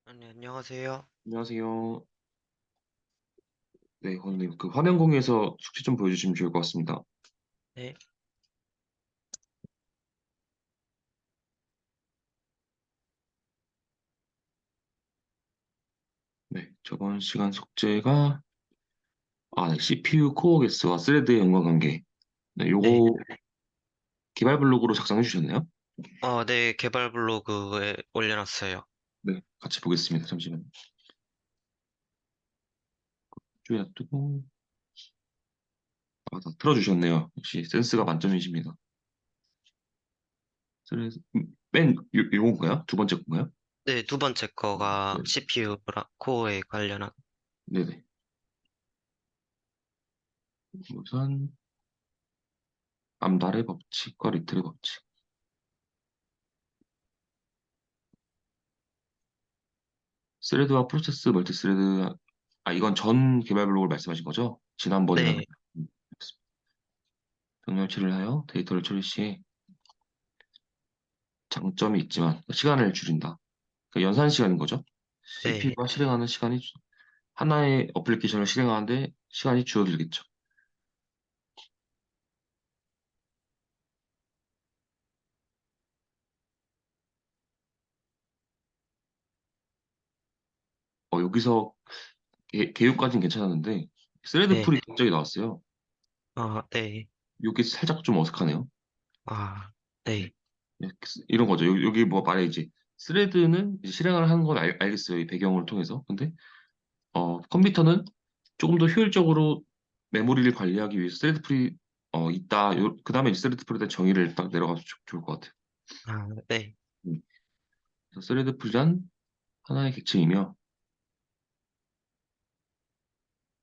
아니, 안녕하세요. 안녕하세요. 네, 원님, 그 화면 공유해서 숙제 좀 보여주시면 좋을 것 같습니다. 네, 네, 저번 시간 숙제가, 네, CPU 코어 개수와 스레드의 연관관계. 네, 네. 요거 개발 블로그로 작성해 주셨나요? 네, 개발 블로그에 올려놨어요. 네, 같이 보겠습니다. 잠시만요. 쭉 놔두고, 다 틀어주셨네요. 역시 센스가 만점이십니다. 스레드, 요건가요? 두 번째 건가요? 네, 두 번째 거가 네, CPU 코어에 관련한. 네네. 우선, 앞날의 법칙과 리틀의 법칙. 스레드와 프로세스 멀티스레드, 이건 전 개발 블록을 말씀하신 거죠? 지난번이랑. 네, 병렬치를 하여 데이터를 처리 시 장점이 있지만 시간을 줄인다. 그러니까 연산 시간인 거죠. 네. CPU가 실행하는 시간이 하나의 어플리케이션을 실행하는데 시간이 줄어들겠죠. 여기서 개요까지는 괜찮았는데 스레드 네. 풀이 갑자기 나왔어요. 네. 이게 살짝 좀 어색하네요. 아, 네. 네. 네, 이런 거죠. 여기 뭐 말이지. 스레드는 이제 실행을 하는 건 알겠어요. 이 배경을 통해서. 근데 컴퓨터는 조금 더 효율적으로 메모리를 관리하기 위해서 스레드 풀이 있다. 그 다음에 스레드 풀에 대한 정의를 딱 내려가서 좋을 것 같아요. 네. 음. 그래서 스레드 풀이란 하나의 객체이며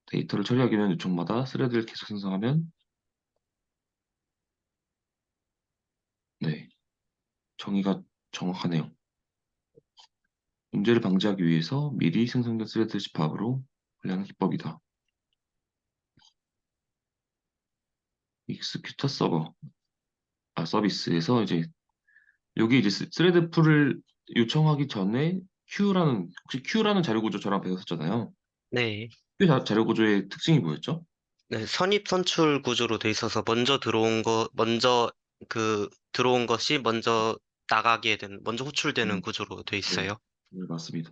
데이터를 처리하기 위한 요청마다 스레드를 계속 생성하면 네, 정의가 정확하네요. 문제를 방지하기 위해서 미리 생성된 스레드 집합으로 관리하는 기법이다. 익스큐터 서버, 서비스에서 이제 여기 이제 스레드 풀을 요청하기 전에 혹시 Q라는 자료 구조 저랑 배웠었잖아요. 네. Q 자료 구조의 특징이 뭐였죠? 네, 선입 선출 구조로 돼 있어서 들어온 것이 먼저 호출되는 음, 구조로 돼 네, 있어요. 네, 맞습니다.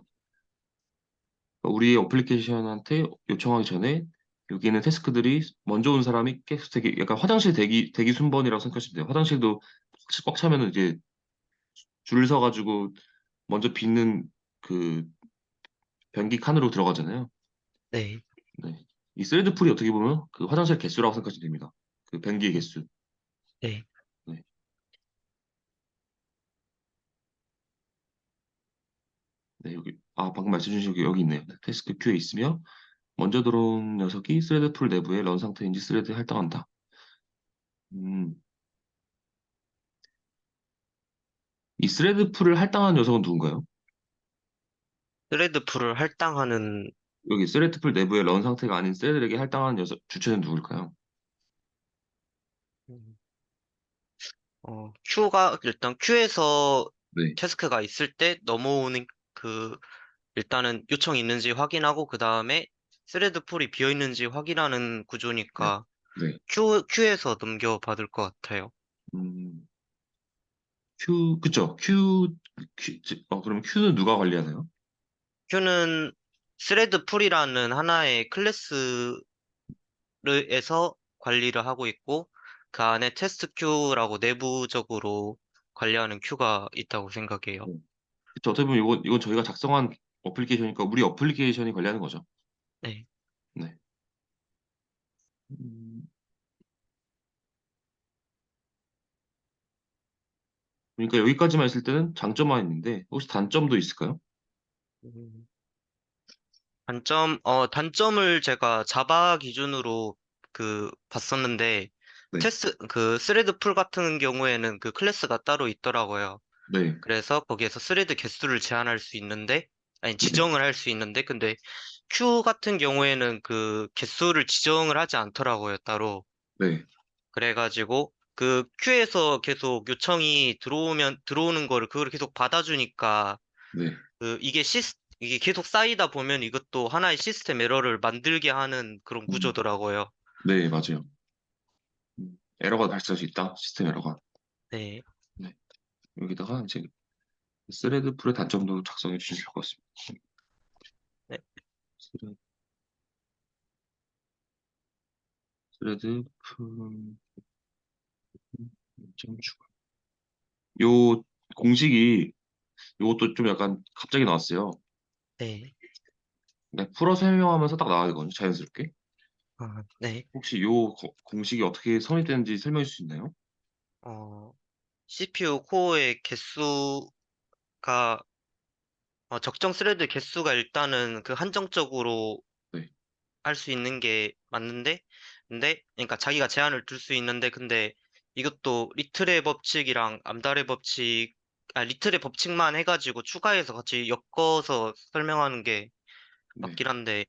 우리 어플리케이션한테 요청하기 전에 여기 있는 태스크들이 먼저 온 사람이 계속 약간 화장실 대기 순번이라고 생각하시면 돼요. 화장실도 꽉 차면은 이제 줄 서가지고 먼저 빚는 그 변기 칸으로 들어가잖아요. 네. 네. 이 스레드 풀이 어떻게 보면 그 화장실 개수라고 생각하시면 됩니다. 그 변기의 개수. 네. 네. 네, 방금 말씀 주신 게 여기 있네요. 태스크 큐에 있으며 먼저 들어온 녀석이 스레드 풀 내부에 런 상태인지 스레드에 할당한다. 음, 이 스레드 풀을 할당한 녀석은 누군가요? 스레드 풀을 할당하는 여기 스레드풀 내부의 런 상태가 아닌 스레드에게 할당하는 녀석 주체는 누굴까요? 음, 큐가 일단 큐에서 네, 태스크가 있을 때 넘어오는 그 일단은 요청이 있는지 확인하고 그 다음에 스레드 풀이 비어 있는지 확인하는 네, 구조니까 네. 큐에서 넘겨받을 것 같아요. 음, 그쵸. 그럼 Q는 누가 관리하나요? 큐는 스레드 풀이라는 하나의 클래스에서 관리를 하고 있고 그 안에 테스트 큐라고 내부적으로 관리하는 큐가 있다고 생각해요. 네. 그쵸. 어떻게 보면 이건 저희가 작성한 어플리케이션이니까 우리 어플리케이션이 관리하는 거죠. 네. 네. 음, 그러니까 여기까지만 있을 때는 장점만 있는데 혹시 단점도 있을까요? 음, 단점을 제가 자바 기준으로 봤었는데, 네, 스레드 풀 같은 경우에는 그 클래스가 따로 있더라고요. 네, 그래서 거기에서 스레드 개수를 제한할 수 있는데, 아니, 네, 지정을 할 수 있는데, 근데 큐 같은 경우에는 그 개수를 지정을 하지 않더라고요, 따로. 네, 그래가지고, 그 큐에서 계속 요청이 들어오는 거를 그걸 계속 받아주니까, 네, 그 이게 이게 계속 쌓이다 보면 이것도 하나의 시스템 에러를 만들게 하는 그런 음, 구조더라고요. 네, 맞아요. 에러가 발생할 수 있다. 시스템 에러가. 네, 네. 여기다가 이제 스레드 풀의 단점도 작성해 주시면 좋을 것 같습니다. 네, 스레드, 스레드 풀 점 추가. 요 공식이 요것도 좀 약간 갑자기 나왔어요. 네, 네, 풀어 설명하면서 딱 나와야 되거든요. 자연스럽게. 네. 혹시 요 공식이 어떻게 성립되는지 설명해 줄 수 있나요? CPU 코어의 개수가 적정 스레드 개수가 일단은 그 한정적으로 네, 할 수 있는 게 맞는데, 근데, 그러니까 자기가 제한을 둘 수 있는데, 근데 이것도 리틀의 법칙이랑 암달의 법칙, 리틀의 법칙만 해가지고 추가해서 같이 엮어서 설명하는 게 네, 맞긴 한데,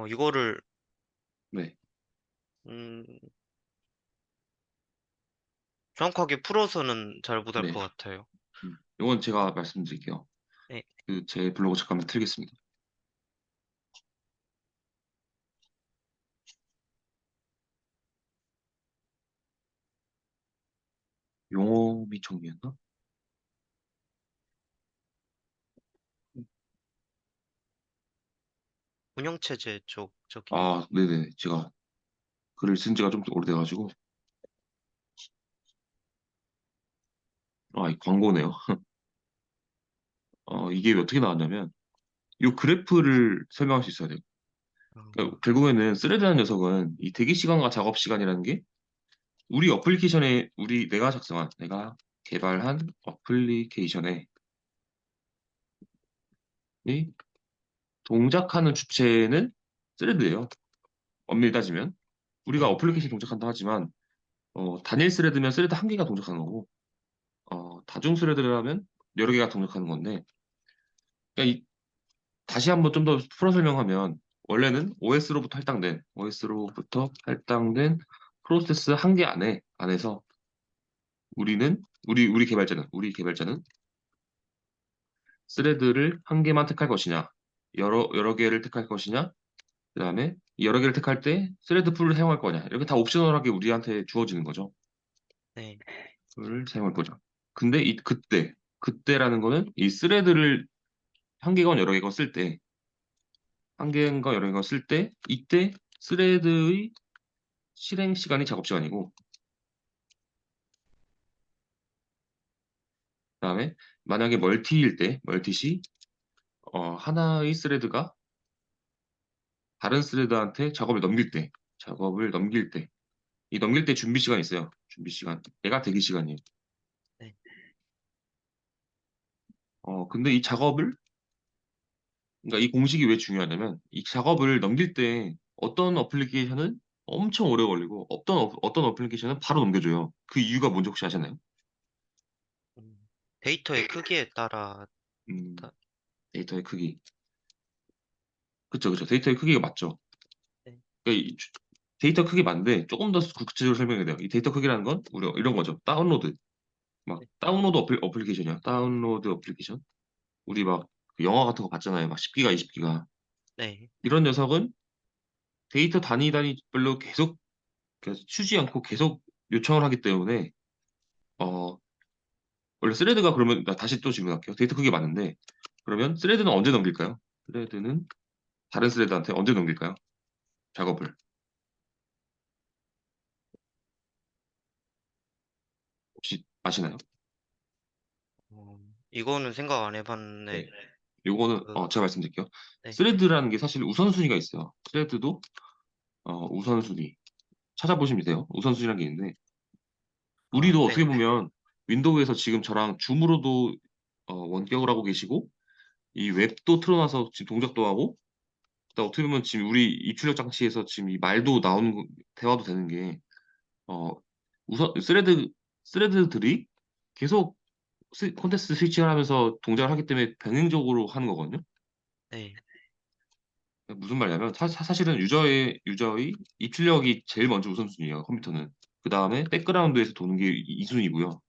이거를, 네, 음, 정확하게 풀어서는 잘 못할 네. 것 같아요. 요건 제가 말씀드릴게요. 네, 그 제 블로그 잠깐만 틀겠습니다. 용어 및 정리였나? 운영체제 쪽, 저기, 아, 네네. 제가 글을 쓴 지가 좀 오래돼가지고. 아, 이 광고네요. 이게 어떻게 나왔냐면, 이 그래프를 설명할 수 있어야 돼요. 그러니까 어, 결국에는 스레드라는 녀석은 이 대기 시간과 작업 시간이라는 게 우리 어플리케이션에, 내가 개발한 어플리케이션에 이 동작하는 주체는 스레드예요. 엄밀히 따지면. 우리가 네, 어플리케이션 동작한다 하지만, 단일 스레드면 스레드 한 개가 동작하는 거고, 다중 스레드라면 여러 개가 동작하는 건데, 그러니까 다시 한번 좀 더 풀어 설명하면 원래는 OS로부터 할당된 프로세스 한 개 안에서 우리 개발자는 스레드를 한 개만 택할 것이냐, 여러 개를 택할 것이냐, 그다음에 여러 개를 택할 때 스레드 풀을 사용할 거냐, 이렇게 다 옵셔널하게 우리한테 주어지는 거죠. 네, 를 사용할 거죠. 근데 그때라는 거는 이 스레드를 한 개건 여러 개건 쓸 때, 한 개인가 여러 개건 쓸 때, 이때 스레드의 실행 시간이 작업 시간이고, 그다음에 만약에 멀티 시 하나의 스레드가 다른 스레드한테 작업을 넘길 때, 이 넘길 때 준비 시간이 있어요. 준비 시간. 얘가 대기 시간이에요. 네. 근데 그러니까 이 공식이 왜 중요하냐면, 이 작업을 넘길 때 어떤 어플리케이션은 엄청 오래 걸리고, 어떤 어플리케이션은 바로 넘겨줘요. 그 이유가 뭔지 혹시 아시나요? 데이터의 크기에 따라, 음, 다- 데이터의 크기. 그쵸, 그쵸. 데이터의 크기가 맞죠. 네, 그러니까 데이터 크기 맞는데 조금 더 구체적으로 설명해야 돼요. 이 데이터 크기라는 건 우리 이런 거죠. 막 네, 다운로드 어플리케이션이야. 다운로드 어플리케이션. 우리 막그 영화 같은 거 봤잖아요. 막 10기가, 20기가. 네, 이런 녀석은 데이터 단위별로 계속 추지 않고 계속 요청을 하기 때문에 어 원래 스레드가 그러면 나 다시 또 질문할게요. 데이터 크기 맞는데 그러면 스레드는 언제 넘길까요? 스레드는 다른 스레드한테 언제 넘길까요? 작업을 혹시 아시나요? 이거는 생각 안 네. 해봤는데, 요거는 그, 제가 말씀드릴게요. 네. 스레드라는 게 사실 우선순위가 있어요. 스레드도 우선순위 찾아보시면 돼요. 우선순위라는 게 있는데 우리도 네, 어떻게 보면 윈도우에서 지금 저랑 줌으로도 원격을 하고 계시고 이 웹도 틀어놔서 지금 동작도 하고 그다음 어떻게 보면 지금 우리 입출력 장치에서 지금 이 말도 대화도 되는 게 어, 우선 스레드들이 계속 콘텍스트 스위칭을 하면서 동작을 하기 때문에 병행적으로 하는 거거든요. 네, 무슨 말이냐면 사실은 유저의 입출력이 제일 먼저 우선순위예요. 컴퓨터는. 그 다음에 백그라운드에서 도는 게 2순위고요.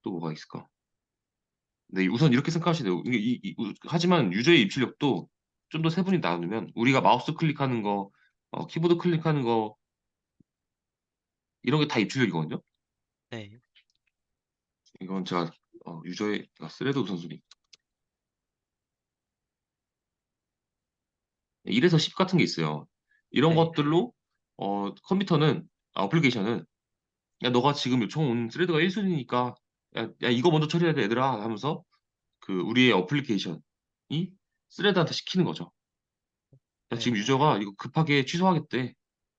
또 뭐가 있을까? 네, 우선 이렇게 생각하시면 돼요. 하지만 유저의 입출력도 좀 더 세분히 나누면 우리가 마우스 클릭하는 거, 키보드 클릭하는 거 이런 게 다 입출력이거든요. 네, 이건 제가 유저의 스레드 우선순위 1에서 10 같은 게 있어요. 이런 네, 것들로 컴퓨터는 어플리케이션은 야 너가 지금 요청 온 스레드가 1순위니까 야 이거 먼저 처리해야 돼 얘들아 하면서 그 우리의 어플리케이션이 스레드한테 시키는 거죠. 야 지금 네, 유저가 이거 급하게 취소하겠대.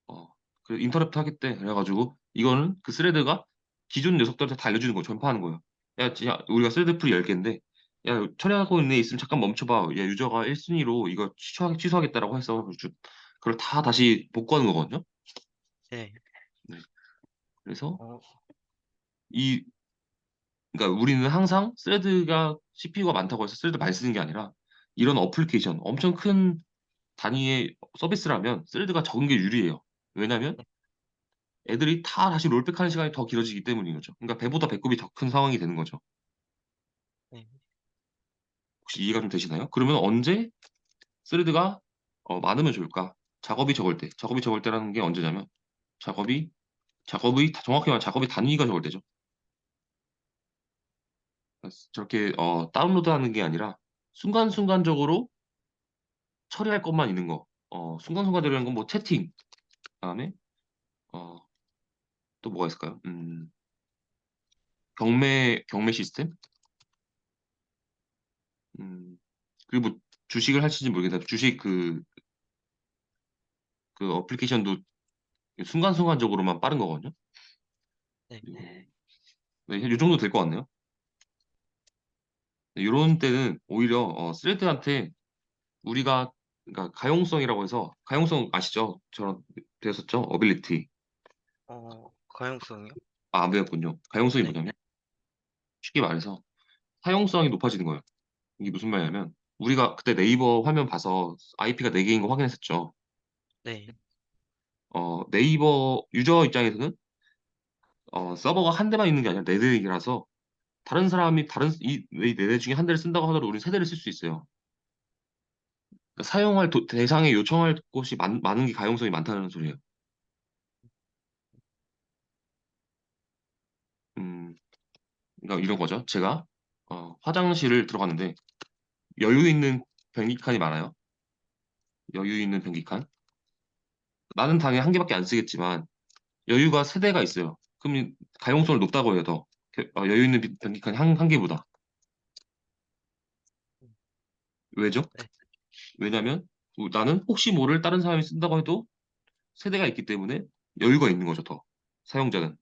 어, 그 인터럽트 하겠대. 그래가지고 이거는 그 스레드가 기존 녀석들한테 다 알려주는 거 전파하는 거예요. 야, 진짜 우리가 스레드 풀이 10개인데 야, 처리하고 있는 애 있으면 잠깐 멈춰봐. 야, 유저가 1순위로 이거 취소하겠다라고 해서 그걸 다 다시 복구하는 거거든요. 네. 네. 그래서 어, 이 그러니까 우리는 항상 스레드가 CPU가 많다고 해서 스레드 많이 쓰는 게 아니라 이런 어플리케이션 엄청 큰 단위의 서비스라면 스레드가 적은 게 유리해요. 왜냐면 애들이 다 다시 롤백하는 시간이 더 길어지기 때문인 거죠. 그러니까 배보다 배꼽이 더 큰 상황이 되는 거죠. 네. 혹시 이해가 좀 되시나요? 그러면 언제 스레드가 많으면 좋을까? 작업이 적을 때. 작업이 적을 때라는 게 언제냐면 정확히 말하면 작업이 단위가 적을 때죠. 저렇게 다운로드하는 게 아니라 순간순간적으로 처리할 것만 있는 거. 순간순간적이라는 건 뭐 채팅, 그다음에 어, 또 뭐가 있을까요? 경매 시스템? 음, 그리고 뭐 주식을 하실지 모르겠는데 주식 그 어플리케이션도 순간순간적으로만 빠른 거거든요. 네. 네, 이 정도 될 것 같네요. 네, 이런 때는 오히려 스레드한테 우리가 그러니까 가용성이라고 해서 가용성 아시죠? 저런 배웠었죠? 어빌리티. 가용성이요? 아, 안 배웠군요. 가용성이 네, 뭐냐면 쉽게 말해서 사용성이 높아지는 거예요. 이게 무슨 말이냐면 우리가 그때 네이버 화면 봐서 IP가 4개인 거 확인했었죠. 네, 네이버 유저 입장에서는 서버가 한 대만 있는 게 아니라 4대이라서 다른 사람이 이 4대 중에 한 대를 쓴다고 하더라도 우리는 3대를 쓸 수 있어요. 그러니까 사용할 대상에 요청할 곳이 많은 게 가용성이 많다는 소리예요. 음, 그러니까 이런 거죠. 제가 화장실을 들어갔는데 여유 있는 변기 칸이 많아요. 여유 있는 변기 칸. 나는 당연히 한 개밖에 안 쓰겠지만 여유가 세 대가 있어요. 그럼 가용성을 높다고 해요, 더. 여유 있는 변기 칸이 한 개보다. 왜죠? 네, 왜냐면 나는 혹시 모를 다른 사람이 쓴다고 해도 세 대가 있기 때문에 여유가 있는 거죠, 더. 사용자는.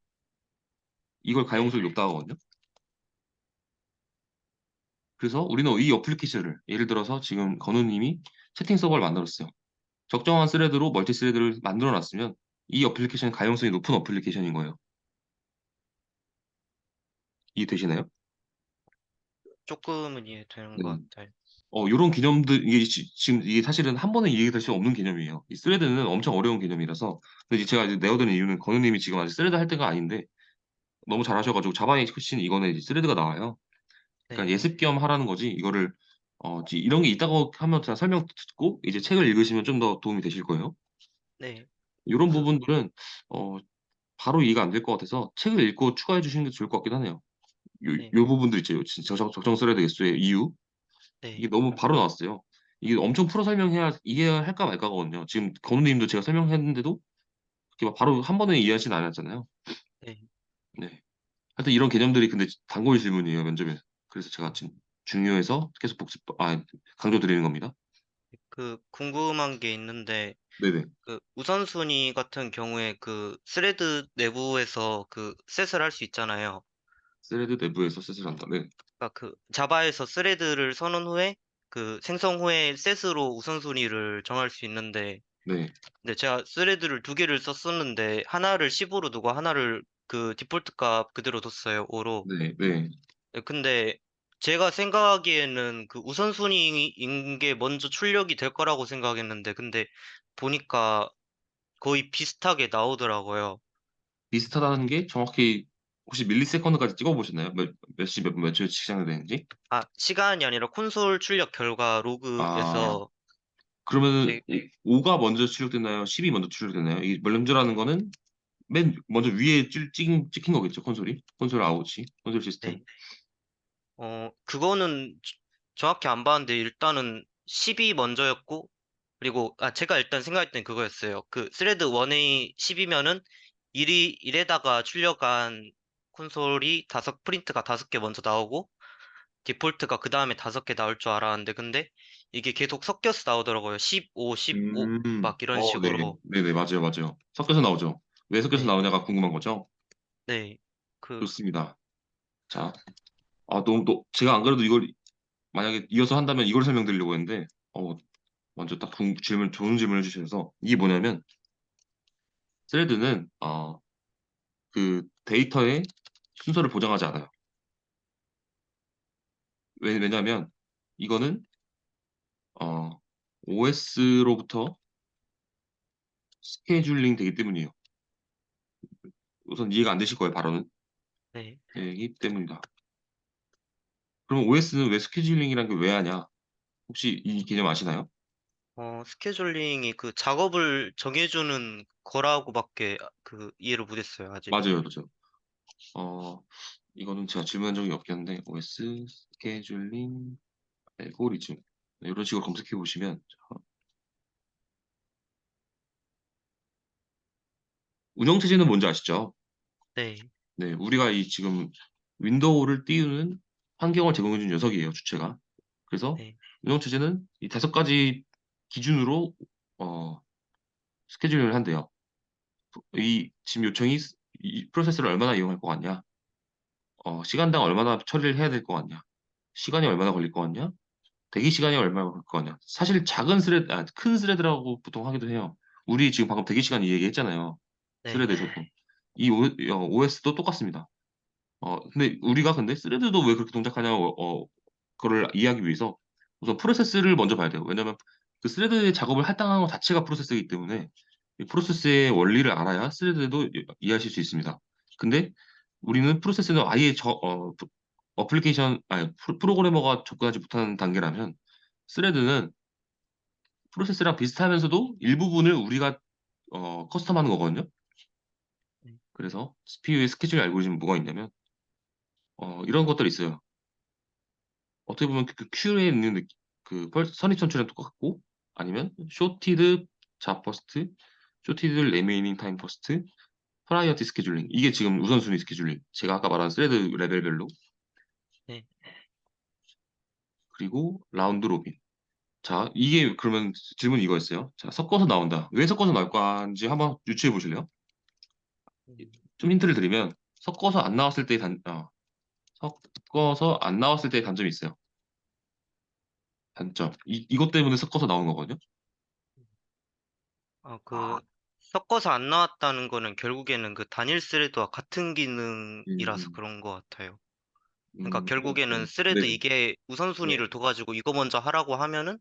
이걸 네, 가용성이 높다고 하거든요. 그래서 우리는 이 어플리케이션을 예를 들어서 지금 건우님이 채팅 서버를 만들었어요. 적정한 스레드로 멀티 스레드를 만들어 놨으면 이 어플리케이션은 가용성이 높은 어플리케이션인 거예요. 이해되시나요? 조금은 이해되는 네. 것 같아요. 요런 개념들, 이게 지금 이게 사실은 한 번에 이해될 수 없는 개념이에요. 이 스레드는 엄청 어려운 개념이라서. 근데 제가 이제 내어드는 이유는 건우님이 지금 아직 스레드 할 때가 아닌데 너무 잘하셔가지고 자바의 크신 이거는 이제 스레드가 나와요. 그러니까 네, 예습 겸 하라는 거지. 이거를 이런 게 있다고 하면 제가 설명 듣고 이제 책을 읽으시면 좀 더 도움이 되실 거예요. 네, 이런 그, 부분들은 어, 바로 이해가 안 될 것 같아서 책을 읽고 추가해 주시는 게 좋을 것 같긴 하네요. 네, 요 부분들 있죠. 진짜 적정 스레드 개수의 이유. 이게 네, 너무 바로 나왔어요. 이게 엄청 풀어 설명해야 이해할까 말까거든요. 지금 건우님도 제가 설명했는데도 이렇게 막 바로 한 번에 이해하진 않았잖아요. 네. 네. 하여튼 이런 개념들이 근데 단골 질문이에요, 면접에. 그래서 제가 지금 중요해서 계속 강조 드리는 겁니다. 궁금한 게 있는데, 네네. 우선순위 같은 경우에 스레드 내부에서 셋을 할 수 있잖아요. 스레드 내부에서 셋을 한다. 네. 그러니까 자바에서 스레드를 선언 후에 생성 후에 셋으로 우선순위를 정할 수 있는데, 네. 근데 제가 스레드를 2개를 썼었는데, 하나를 10으로 두고 하나를 디폴트 값 그대로 뒀어요, 5로. 네. 네. 근데 제가 생각하기에는 우선순위인 게 먼저 출력이 될 거라고 생각했는데, 근데 보니까 거의 비슷하게 나오더라고요. 비슷하다는 게 정확히 혹시 밀리세컨드까지 찍어보셨나요? 몇 초에 시작이 되는지? 아, 시간이 아니라 콘솔 출력 결과 아, 로그에서 그러면은 네, 5가 먼저 출력됐나요? 10이 먼저 출력됐나요? 이 먼저라는 거는 맨 먼저 위에 찍힌 거겠죠, 콘솔이? 콘솔 아웃이, 콘솔 시스템. 네. 그거는 정확히 안 봤는데 일단은 10이 먼저였고 그리고 제가 일단 생각할 땐 그거였어요. 그 스레드 1이 10이면은 1에다가 출력한 콘솔이 프린트가 5개 먼저 나오고 디폴트가 그 다음에 5개 나올 줄 알았는데 근데 이게 계속 섞여서 나오더라고요. 15, 15 막 이런 네. 식으로. 네네, 맞아요, 맞아요. 섞여서 나오죠. 왜 섞여서 네, 나오냐가 궁금한 거죠? 네. 그, 좋습니다. 자, 제가 안 그래도 이걸 만약에 이어서 한다면 이걸 설명드리려고 했는데, 먼저 딱 좋은 질문을 해주셔서, 이게 뭐냐면, 스레드는, 그 데이터의 순서를 보장하지 않아요. 왜냐면, 이거는, OS로부터 스케줄링 되기 때문이에요. 우선 이해가 안 되실 거예요, 바로는. 네. 되기 때문이다. 그럼 OS는 왜 스케줄링이란 게 왜 하냐? 혹시 이 개념 아시나요? 스케줄링이 그 작업을 정해주는 거라고밖에 이해를 못했어요, 아직. 맞아요, 맞아요. 어, 이거는 제가 질문한 적이 없긴 한데, OS 스케줄링 알고리즘. 네, 이런 식으로 검색해 보시면, 운영체제는 뭔지 아시죠? 네, 네, 우리가 이 지금 윈도우를 띄우는 환경을 제공해 준 녀석이에요, 주체가. 그래서 네, 운영체제는 이 5가지 기준으로, 어, 스케줄링을 한대요. 이 지금 요청이 이 프로세스를 얼마나 이용할 것 같냐? 시간당 얼마나 처리를 해야 될 것 같냐? 시간이 얼마나 걸릴 것 같냐? 대기 시간이 얼마나 걸릴 것 같냐? 사실 큰 스레드라고 보통 하기도 해요. 우리 지금 방금 대기 시간 얘기했잖아요. 네, 스레드에서도. 이 OS도 똑같습니다. 근데 스레드도 왜 그렇게 동작하냐고, 그거를 이해하기 위해서 우선 프로세스를 먼저 봐야 돼요. 왜냐면 그 스레드의 작업을 할당하는 것 자체가 프로세스이기 때문에 이 프로세스의 원리를 알아야 스레드도 이해하실 수 있습니다. 근데 우리는 프로세스는 아예 프로그래머가 접근하지 못하는 단계라면 스레드는 프로세스랑 비슷하면서도 일부분을 우리가 커스텀하는 거거든요. 네, 그래서 CPU의 스케줄 알고리즘은 뭐가 있냐면 이런 것들이 있어요. 어떻게 보면 그 큐에 있는 선입선출이랑 똑같고 아니면 쇼티드 잡버스트, 쇼티드 레메이닝 타임 버스트, 프라이어티 스케줄링 이게 지금 우선순위 스케줄링 제가 아까 말한 스레드 레벨별로 네. 그리고 라운드 로빈 자 이게 그러면 질문 이거였어요. 자 섞어서 나온다. 왜 섞어서 나올 건지 한번 유추해 보실래요? 음, 좀 힌트를 드리면 섞어서 안 나왔을 때 섞어서 안 나왔을 때의 단점이 있어요. 단점 이것 때문에 섞어서 나오는 거거든요. 아, 섞어서 안 나왔다는 거는 결국에는 그 단일 스레드와 같은 음, 기능이라서 음, 그런 것 같아요. 그러니까 네, 결국에는 스레드 네네. 이게 네. 우선순위를 둬가지고 이거 먼저 하라고 하면은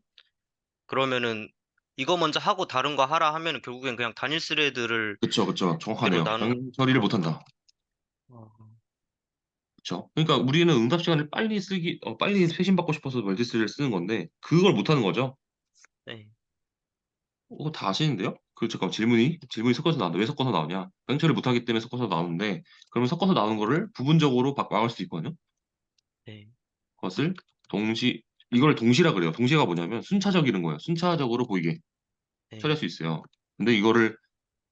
그러면은 이거 먼저 하고 다른 거 하라 하면은 결국엔 그냥 단일 스레드를 그쵸, 그쵸. 두 개로 정확하네요. 나누는 양 처리를 못한다. 어, 그쵸. 그러니까 우리는 응답 시간을 빨리 회신받고 싶어서 멀티스를 쓰는 건데, 그걸 못하는 거죠. 네, 그거 다 아시는데요? 잠깐 질문이 섞어서 나온다. 왜 섞어서 나오냐? 양 처리 못하기 때문에 섞어서 나오는데, 그러면 섞어서 나오는 거를 부분적으로 막을 수도 있거든요. 네, 그것을 이걸 동시라 그래요. 동시가 뭐냐면 순차적이는 거예요. 순차적으로 보이게 네, 처리할 수 있어요. 근데 이거를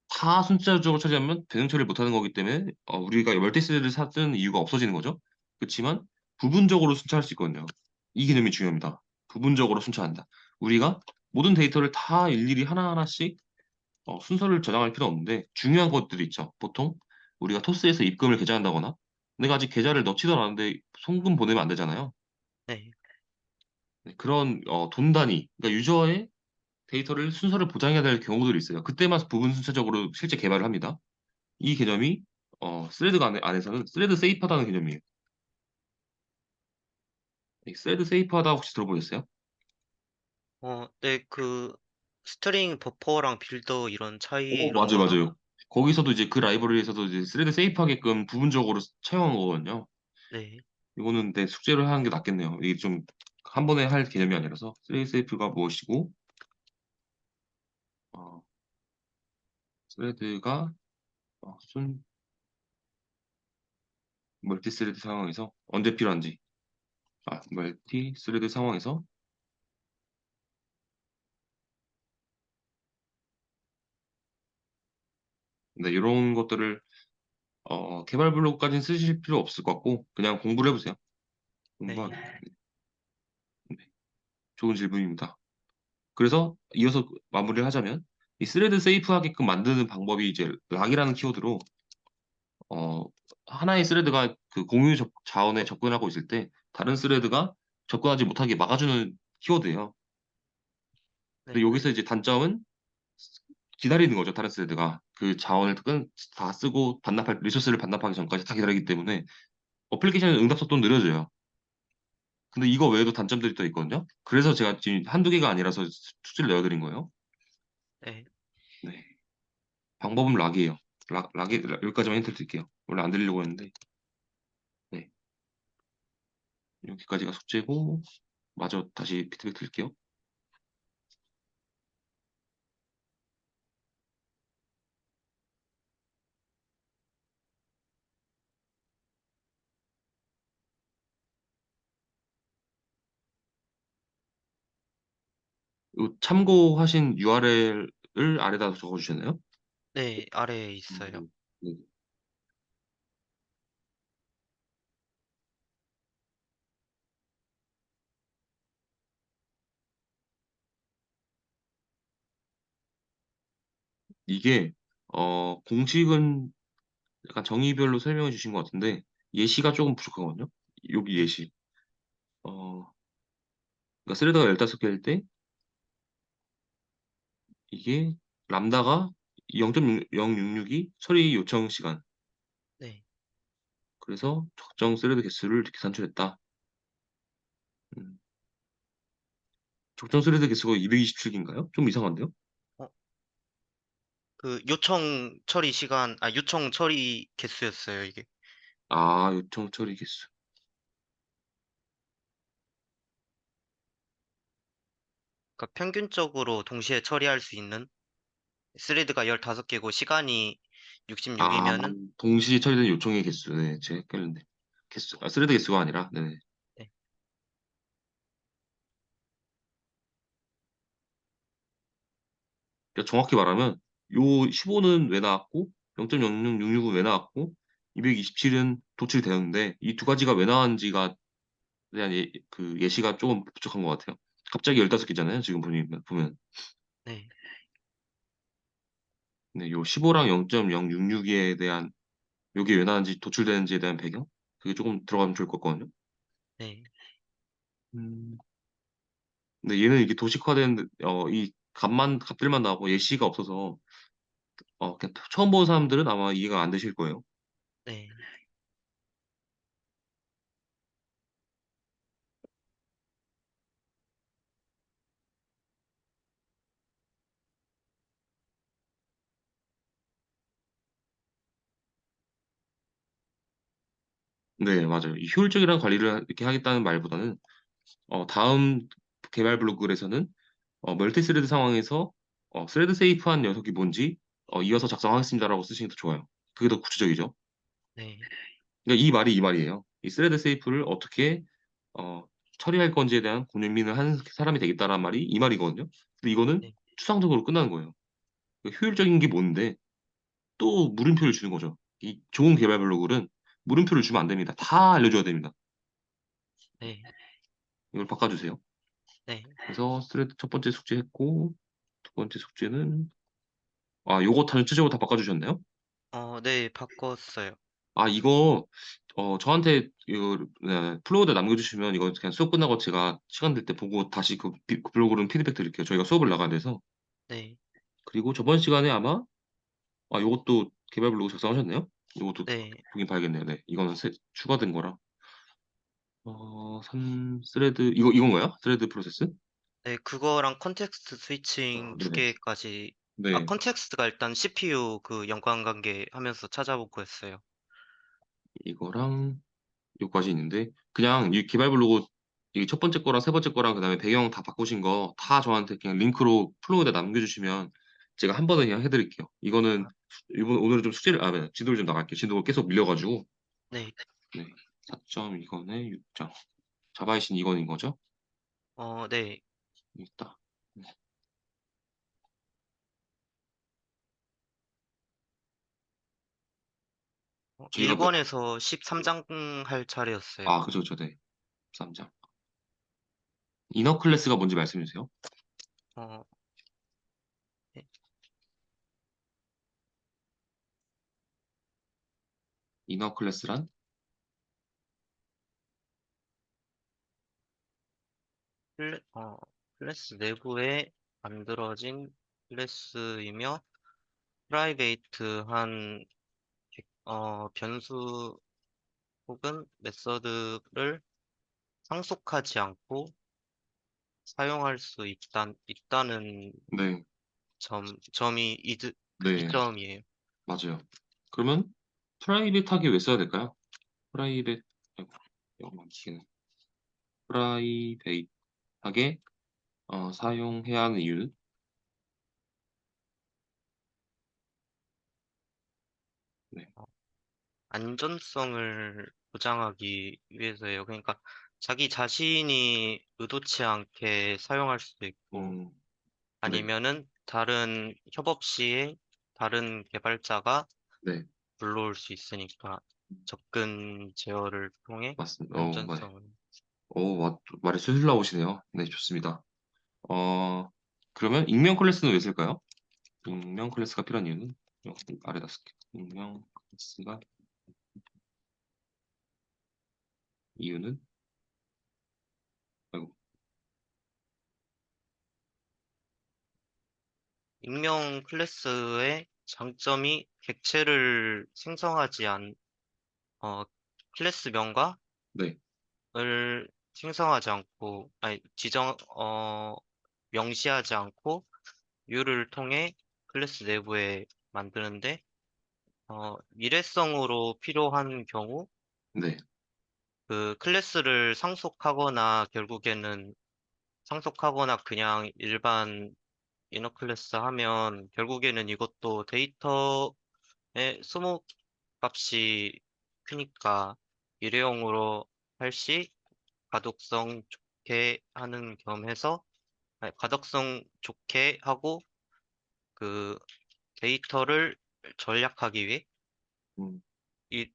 다 순차적으로 처리하면 대응 처리를 못하는 거기 때문에 우리가 멀티스를 사는 이유가 없어지는 거죠. 그렇지만 부분적으로 순차할 수 있거든요. 이 개념이 중요합니다. 부분적으로 순차한다. 우리가 모든 데이터를 다 일일이 하나하나씩 순서를 저장할 필요 없는데 중요한 것들이 있죠. 보통 우리가 토스에서 입금을 계좌한다거나 내가 아직 계좌를 넣지도 않았는데 송금 보내면 안 되잖아요. 네, 네, 그런 돈 단위, 그러니까 유저의 데이터를 순서를 보장해야 될 경우들이 있어요. 그때만 부분 순차적으로 실제 개발을 합니다. 이 개념이 안에서는 스레드 세이프하다는 개념이에요. 이 스레드 세이프하다 혹시 들어보셨어요? 네, 스트링 버퍼랑 빌더 이런 오, 차이 이런 맞아요, 거나 맞아요. 거기서도 이제 그 라이브러리에서도 이제 스레드 세이프하게끔 부분적으로 채용한 거거든요. 네, 이거는 내 숙제를 하는 게 낫겠네요. 이게 좀 한 번에 할 개념이 아니라서 스레드 세이프가 무엇이고 어, 스레드가 순 멀티 스레드 상황에서 언제 필요한지 멀티 스레드 상황에서 네, 이런 것들을 개발 블록까지는 쓰실 필요 없을 것 같고 그냥 공부를 해보세요. 네, 공부하기. 네, 좋은 질문입니다. 그래서 이어서 마무리를 하자면 이 스레드 세이프하게끔 만드는 방법이 이제 락이라는 키워드로 어, 하나의 스레드가 그 공유 자원에 접근하고 있을 때 다른 스레드가 접근하지 못하게 막아주는 키워드예요. 근데 네, 여기서 이제 단점은 기다리는 거죠. 다른 스레드가 그 자원을 다 쓰고 반납할 리소스를 반납하기 전까지 다 기다리기 때문에 어플리케이션의 응답 속도는 느려져요. 근데 이거 외에도 단점들이 또 있거든요. 그래서 제가 지금 한두 개가 아니라서 수치를 내어드린 거예요. 네. 네. 방법은 락이에요. 여기까지만 힌트를 드릴게요. 원래 안 드리려고 했는데. 네. 여기까지가 숙제고, 마저 다시 피드백 드릴게요. 요 참고하신 URL을 아래다 적어주셨나요? 네, 아래에 있어요. 음, 네. 이게, 공식은 약간 정의별로 설명해 주신 것 같은데, 예시가 조금 부족하거든요? 여기 예시. 어, 그러니까 스레드가 15개일 때, 이게 람다가 0.066이 처리 요청 시간. 네. 그래서 적정 스레드 개수를 이렇게 산출했다. 음, 적정 스레드 개수가 227개인가요? 좀 이상한데요? 어, 그 요청 처리 시간, 요청 처리 개수였어요, 이게. 요청 처리 개수. 그러니까 평균적으로 동시에 처리할 수 있는 스레드가 15개고 시간이 아, 66이면은 동시에 처리된 요청의 개수. 네, 제가 헷갈렸네. 스레드 개수가 아니라, 네. 네, 그러니까 정확히 말하면, 요 15는 왜 나왔고, 0.0066은 왜 나왔고, 227은 도출되었는데, 이 두 가지가 왜 나왔는지가 대한 그 예시가 조금 부족한 것 같아요. 갑자기 15개잖아요, 지금 보면. 네, 네, 요 15랑 0.066에 대한, 요게 왜 나왔는지, 도출되는지에 대한 배경? 그게 조금 들어가면 좋을 것 같거든요. 네, 음, 근데 얘는 이게 도식화된, 이 값들만 나오고 예시가 없어서, 그냥 처음 보는 사람들은 아마 이해가 안 되실 거예요. 네, 네, 맞아요. 이 효율적이란 관리를 이렇게 하겠다는 말보다는, 다음 개발 블로그에서는, 멀티스레드 상황에서, 스레드 세이프한 녀석이 뭔지, 이어서 작성하겠습니다라고 쓰시는 게 더 좋아요. 그게 더 구체적이죠. 네, 그러니까 이 말이 이 말이에요. 이 스레드 세이프를 어떻게, 어, 처리할 건지에 대한 고민을 하는 사람이 되겠다라는 말이 이 말이거든요. 근데 이거는 네, 추상적으로 끝나는 거예요. 그러니까 효율적인 게 뭔데, 또 물음표를 주는 거죠. 이 좋은 개발 블로그는 물음표를 주면 안 됩니다. 다 알려줘야 됩니다. 네, 이걸 바꿔주세요. 네. 그래서 스트레이트 첫 번째 숙제 했고, 두 번째 숙제는, 요거 전체적으로 다 바꿔주셨나요? 네, 바꿨어요. 이거, 저한테, 이거, 네, 플로우에 남겨주시면 이거 그냥 수업 끝나고 제가 시간 될 때 보고 다시 그 블로그로 피드백 드릴게요. 저희가 수업을 나가야 돼서. 네, 그리고 저번 시간에 아마, 요것도 개발 블로그 작성하셨네요? 요것도 네, 보긴 봐야겠네요. 네. 이거는 추가된 거라. 3스레드, 이건가요? 스레드 프로세스? 네, 그거랑 컨텍스트 스위칭 두 네네. 개까지 아, 네, 컨텍스트가 일단 CPU 그 연관관계 하면서 찾아보고 했어요. 이거랑 요까지 있는데 그냥 이 개발 블로그 이 첫 번째 거랑 세 번째 거랑 그다음에 배경 다 바꾸신 거 다 저한테 그냥 링크로 플로우에다 남겨주시면 제가 한 번에 그냥 해드릴게요. 이거는 아, 이번 오늘은 좀 숙제를 네, 진도를 좀 나갈게요. 진도가 계속 밀려가지고 네. 네, 4.2건에 6장 자바의 신 이건인 거죠? 네. 있다. 저희가 1권에서 13장 할 차례였어요. 그죠, 그죠, 네, 3장. 이너 클래스가 뭔지 말씀해 주세요. 어, 네. 이너 클래스란 클래스 내부에 만들어진 클래스이며, 프라이베이트한 변수 혹은 메서드를 상속하지 않고 사용할 수 있다는 네, 점이 이 네, 점이에요. 맞아요. 그러면 프라이빗하게 왜 써야 될까요? 프라이빗, 아이고, 영어 많지는 프라이베이트하게 사용해야 하는 이유. 네. 어, 안전성을 보장하기 위해서예요. 그러니까 자기 자신이 의도치 않게 사용할 수도 있고, 음, 네, 아니면은 다른 협업 시에 다른 개발자가 네, 불러올 수 있으니까 접근 제어를 통해 맞습니다. 맞아요. 안전성을. 말이 술술 나오시네요. 네, 좋습니다. 어, 그러면 익명 클래스는 왜 쓸까요? 익명 클래스가 필요한 이유는 아래다 쓸게요. 익명 클래스가 이유는 아이고, 익명 클래스의 장점이 객체를 어, 클래스명과 네, 을 생성하지 않고, 아니, 명시하지 않고, 뷰를 통해 클래스 내부에 만드는데, 일회성으로 필요한 경우, 네, 그 클래스를 상속하거나 그냥 일반 이너 클래스 하면, 결국에는 이것도 데이터의 소모 값이 크니까, 일회용으로 할 시, 가독성 좋게 하는 겸해서 가독성 좋게 하고 그 데이터를 전략하기 위해 음,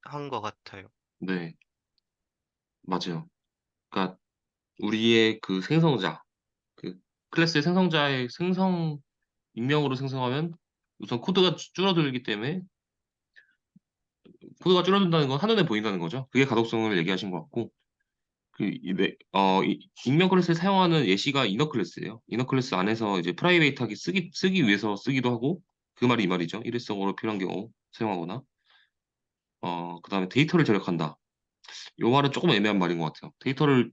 한 것 같아요. 네, 맞아요. 그러니까 우리의 그 생성자, 그 클래스의 생성자의 익명으로 생성하면 우선 코드가 줄어들기 때문에 코드가 줄어든다는 건 한눈에 보인다는 거죠. 그게 가독성을 얘기하신 것 같고, 익명 클래스를 사용하는 예시가 이너 클래스예요. 이너 클래스 안에서 이제 프라이베이트하게 쓰기 위해서 쓰기도 하고, 그 말이 이 말이죠. 일회성으로 필요한 경우 사용하거나, 그다음에 데이터를 절약한다. 이 말은 조금 애매한 말인 것 같아요. 데이터를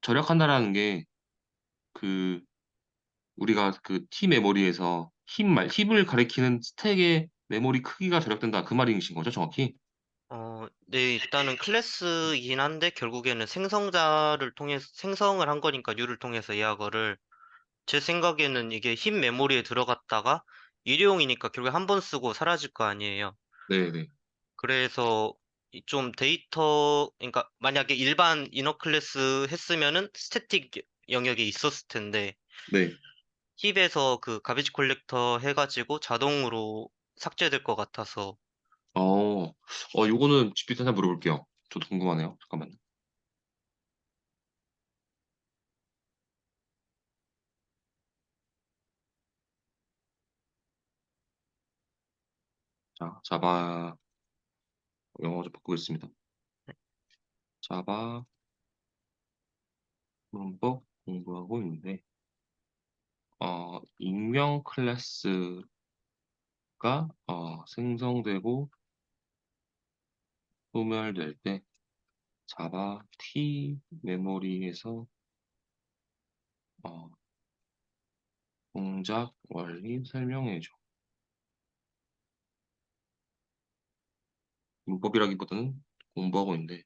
절약한다라는 게, 그, 우리가 그 T 메모리에서 힙을 가리키는 스택의 메모리 크기가 절약된다. 그 말이신 거죠, 정확히? 네, 일단은 클래스이긴 한데 결국에는 생성을 한 거니까 류를 통해서 이야거를 제 생각에는 이게 흰 메모리에 들어갔다가 일회용이니까 결국에 한 번 쓰고 사라질 거 아니에요. 네네. 그래서 좀 그러니까 만약에 일반 이너 클래스 했으면은 스태틱 영역이 있었을 텐데 네. 힙에서 그 가비지 콜렉터 해가지고 자동으로 삭제될 것 같아서. 요거는 GPT 한번 물어볼게요. 저도 궁금하네요. 잠깐만요. 자, 자바 영어 좀 바꾸겠습니다. 자바 문법 공부하고 있는데, 익명 클래스가 생성되고 소멸될 때 자바 T 메모리에서 어, 동작 원리 설명해줘. 문법이라기보다는 공부하고 있는데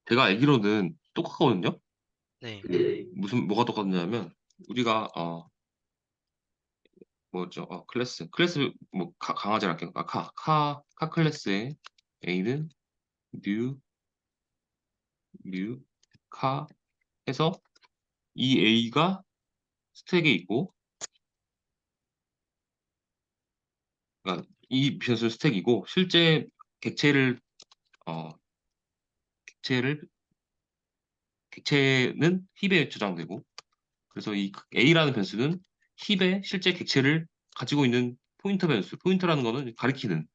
제가 알기로는 똑같거든요. 네, 무슨 뭐가 똑같냐면 우리가 뭐죠? 클래스 뭐 강아지 할게요. 카 클래스의 A는 뉴 카 해서 이 A가 스택에 있고 그러니까 이 변수 스택이고 실제 객체를 어 객체를 객체는 힙에 저장되고 그래서 이 A라는 변수는 힙에 실제 객체를 가지고 있는 포인터 변수. 포인터라는 거는 가리키는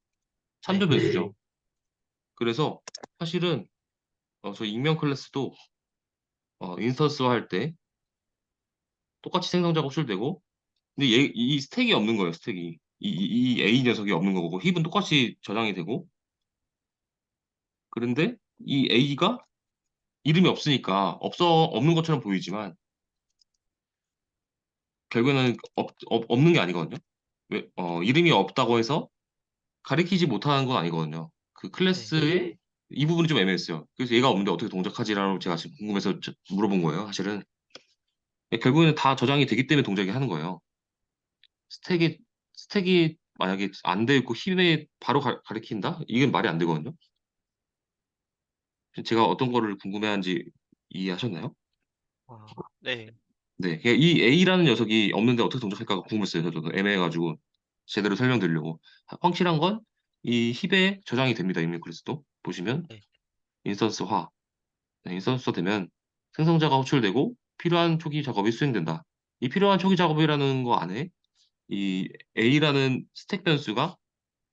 참조 네, 변수죠. 그래서 사실은 저 익명 클래스도 인스턴스화 할 때 똑같이 생성자가 호출되고 근데 이 스택이 없는 거예요. 스택이 이 A 녀석이 없는 거고 힙은 똑같이 저장이 되고 그런데 이 A가 이름이 없으니까 없는 것처럼 보이지만 결국에는 없는 게 아니거든요. 이름이 없다고 해서 가리키지 못하는 건 아니거든요. 그 네, 클래스의 이 부분이 좀 애매했어요. 그래서 얘가 없는데 어떻게 동작하지라고 제가 지금 궁금해서 물어본 거예요. 사실은 결국에는 다 저장이 되기 때문에 동작이 하는 거예요. 스택이 스택이 만약에 안 돼 있고 힙에 바로 가리킨다? 이건 말이 안 되거든요. 제가 어떤 거를 궁금해하는지 이해하셨나요? 네, 네, 이 A라는 녀석이 없는데 어떻게 동작할까가 궁금했어요. 저도 애매해가지고 제대로 설명드리려고. 확실한 건 이 힙에 저장이 됩니다. 이미 그래서도 보시면 네, 인스턴스화, 네, 인스턴스화 되면 생성자가 호출되고 필요한 초기 작업이 수행된다. 이 필요한 초기 작업이라는 거 안에 이 A라는 스택 변수가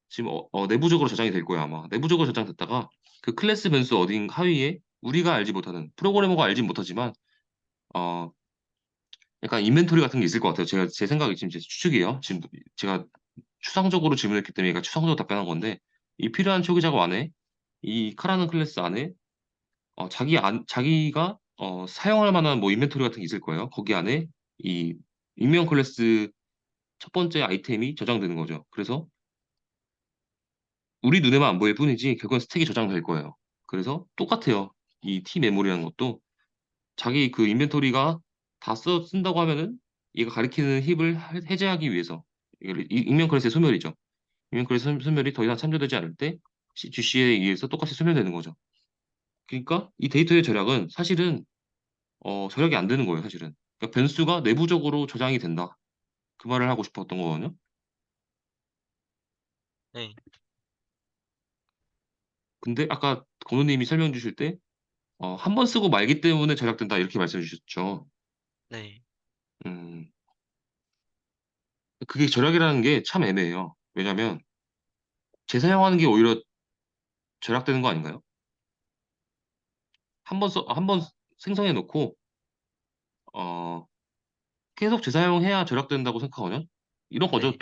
지금 내부적으로 저장이 될 거예요 아마. 내부적으로 저장됐다가 그 클래스 변수 어딘 하위에 우리가 알지 못하는 프로그래머가 알지 못하지만 어 약간 인벤토리 같은 게 있을 것 같아요. 제 생각이 지금 제 추측이에요. 지금 제가 추상적으로 질문했기 때문에 얘가 추상적으로 답변한 건데 이 필요한 초기 작업 안에 이 카라는 클래스 안에 자기가 사용할 만한 뭐 인벤토리 같은 게 있을 거예요. 거기 안에 이 익명 클래스 첫 번째 아이템이 저장되는 거죠. 그래서 우리 눈에만 안 보일 뿐이지 결국은 스택이 저장될 거예요. 그래서 똑같아요. 이 T 메모리라는 것도 자기 그 인벤토리가 다 쓴다고 하면은 얘가 가리키는 힙을 해제하기 위해서 익명 클래스의 소멸이죠. 익명 클래스 소멸이 더 이상 참조되지 않을 때 GC에 의해서 똑같이 소멸되는 거죠. 그러니까 이 데이터의 절약은 사실은 절약이 안 되는 거예요, 사실은. 그러니까 변수가 내부적으로 저장이 된다. 그 말을 하고 싶었던 거거든요. 네, 근데 아까 건우님이 설명 주실 때 한 번 쓰고 말기 때문에 절약된다 이렇게 말씀해 주셨죠. 네. 음, 그게 절약이라는 게 참 애매해요. 왜냐면 재사용하는 게 오히려 절약되는 거 아닌가요? 한 번 생성해 놓고 어, 계속 재사용해야 절약된다고 생각하거든요. 이런 거죠. 네.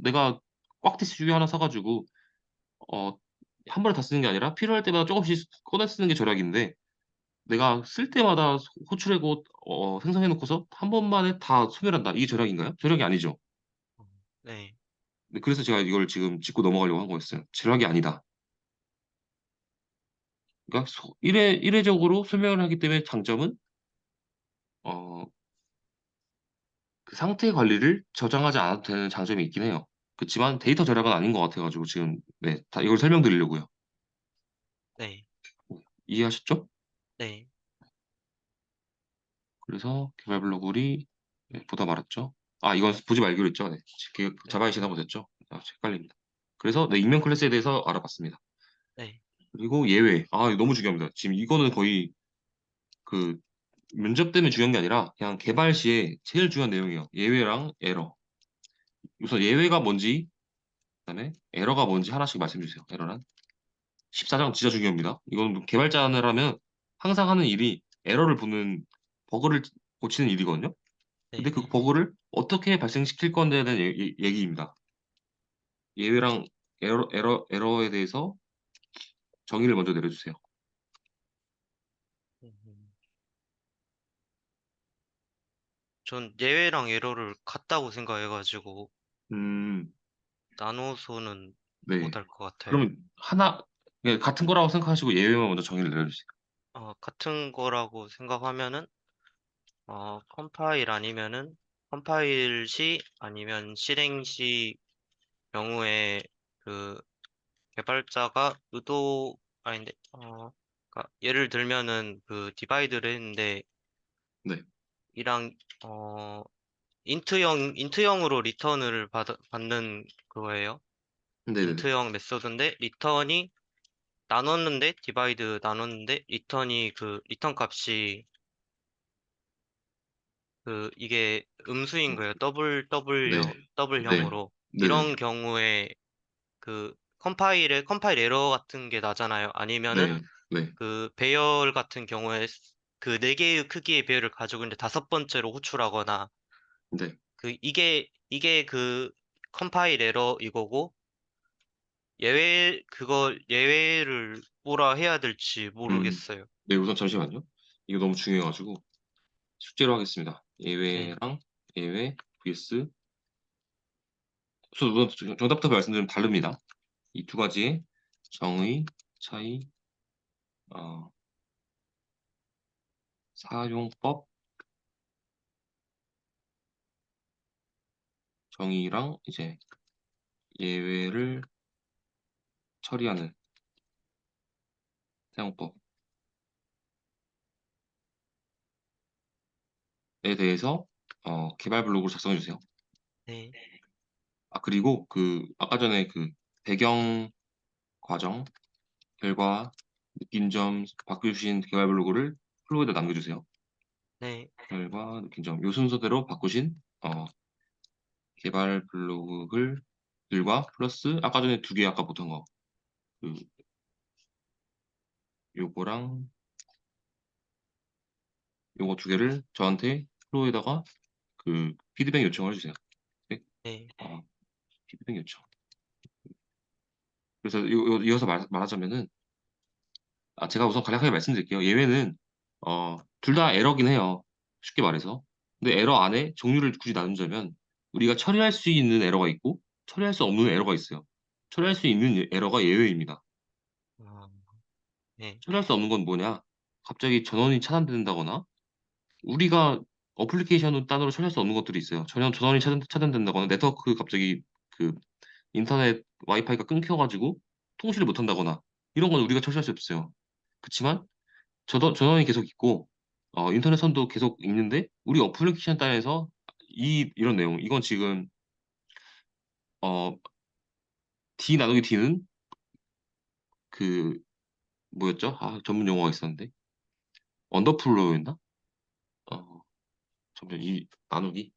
내가 꽉티슈 하나 사가지고 어, 한 번에 다 쓰는 게 아니라 필요할 때마다 조금씩 꺼내 쓰는 게 절약인데 내가 쓸 때마다 호출하고 생성해 놓고서 한 번만에 다 소멸한다. 이게 절약인가요? 절약이 아니죠. 네, 그래서 제가 이걸 지금 짚고 넘어가려고 한 거였어요. 절약이 아니다. 그러니까 이례적으로 설명을 하기 때문에 장점은 어, 그 상태 관리를 저장하지 않아도 되는 장점이 있긴 해요. 그렇지만 데이터 절약은 아닌 것 같아가지고 지금 네, 다 이걸 설명드리려고요. 네, 이해하셨죠? 네, 그래서 개발 블로글이 네, 보다 말았죠. 아, 이건 보지 말기로 했죠. 네. 네, 자바이 지나고 됐죠. 헷갈립니다. 그래서 네, 익명 클래스에 대해서 알아봤습니다. 네, 그리고 예외. 아, 이거 너무 중요합니다. 지금 이거는 거의 그 면접 때문에 중요한 게 아니라 그냥 개발 시에 제일 중요한 내용이에요. 예외랑 에러. 우선 예외가 뭔지, 그다음에 에러가 뭔지 하나씩 말씀해 주세요. 에러란 14장 진짜 중요합니다. 이건 개발자라면 항상 하는 일이 에러를 보는 버그를 고치는 일이거든요. 근데 네. 그 버그를 어떻게 발생시킬 건지에 대한 얘기입니다. 예외랑 에러에 대해서 정의를 먼저 내려주세요. 음, 전 예외랑 에러를 같다고 생각해가지고 음, 나눠서는 네. 못할 것 같아요. 그럼 하나, 예, 같은 거라고 생각하시고 예외만 먼저 정의를 내려주세요. 같은 거라고 생각하면은 컴파일 아니면은 컴파일 시 아니면 실행 시 경우에 그 개발자가 아닌데 그러니까 예를 들면은 그 디바이드를 했는데 네. 이랑 인트형으로 리턴을 받는 그거예요. 네네네. 인트형 메서드인데 리턴이 나눴는데 디바이드 나눴는데 리턴이 그 리턴 값이 그 이게 음수인 거예요. 네. 네. 더블형으로 네네. 이런 경우에 그 컴파일 에러 같은 게 나잖아요. 아니면은 네. 네. 그 배열 같은 경우에 그 네 개의 크기의 배열을 가지고 있는데 다섯 번째로 호출하거나 네. 그 이게 그 컴파일 에러 이거고 예외를 뭐라 해야 될지 음. 모르겠어요. 네, 우선 잠시만요. 이거 너무 중요해가지고 숙제로 하겠습니다. 네, 예외랑 예외 vs 우선 정답부터 말씀드리면 다릅니다. 이 두 가지의 정의 차이, 어, 사용법 정의랑 이제 예외를 처리하는 사용법에 대해서 개발 블로그를 작성해 주세요. 네, 아, 그리고 그 아까 전에 그 배경 과정, 결과, 느낀 점 바꾸신 개발 블로그를 플로우에다 남겨주세요. 네, 결과, 느낀 점. 요 순서대로 바꾸신 개발 블로그를 들과 플러스 아까 전에 두 개 아까 보던 거. 그 요거랑 요거 두 개를 저한테 플로우에다가 그 피드백 요청을 해주세요. 네? 네, 어, 피드백 요청. 그래서 이어서 말하자면은 제가 우선 간략하게 말씀드릴게요. 예외는 둘 다 에러긴 해요. 쉽게 말해서. 근데 에러 안에 종류를 굳이 나누자면 우리가 처리할 수 있는 에러가 있고 처리할 수 없는 에러가 있어요. 처리할 수 있는 에러가 예외입니다. 어, 네, 처리할 수 없는 건 뭐냐? 갑자기 전원이 차단된다거나 우리가 어플리케이션 단으로 처리할 수 없는 것들이 있어요. 전원이 차단된다거나 네트워크 갑자기 그 인터넷 와이파이가 끊겨가지고 통신을 못한다거나 이런 건 우리가 처리할 수 없어요. 그렇지만 전원이 계속 있고 인터넷 선도 계속 있는데 우리 어플리케이션 단에서 이런 내용 이건 지금 어, D 나누기 D는 그 뭐였죠? 전문 용어가 있었는데 언더플로우였나? 잠시만 이 나누기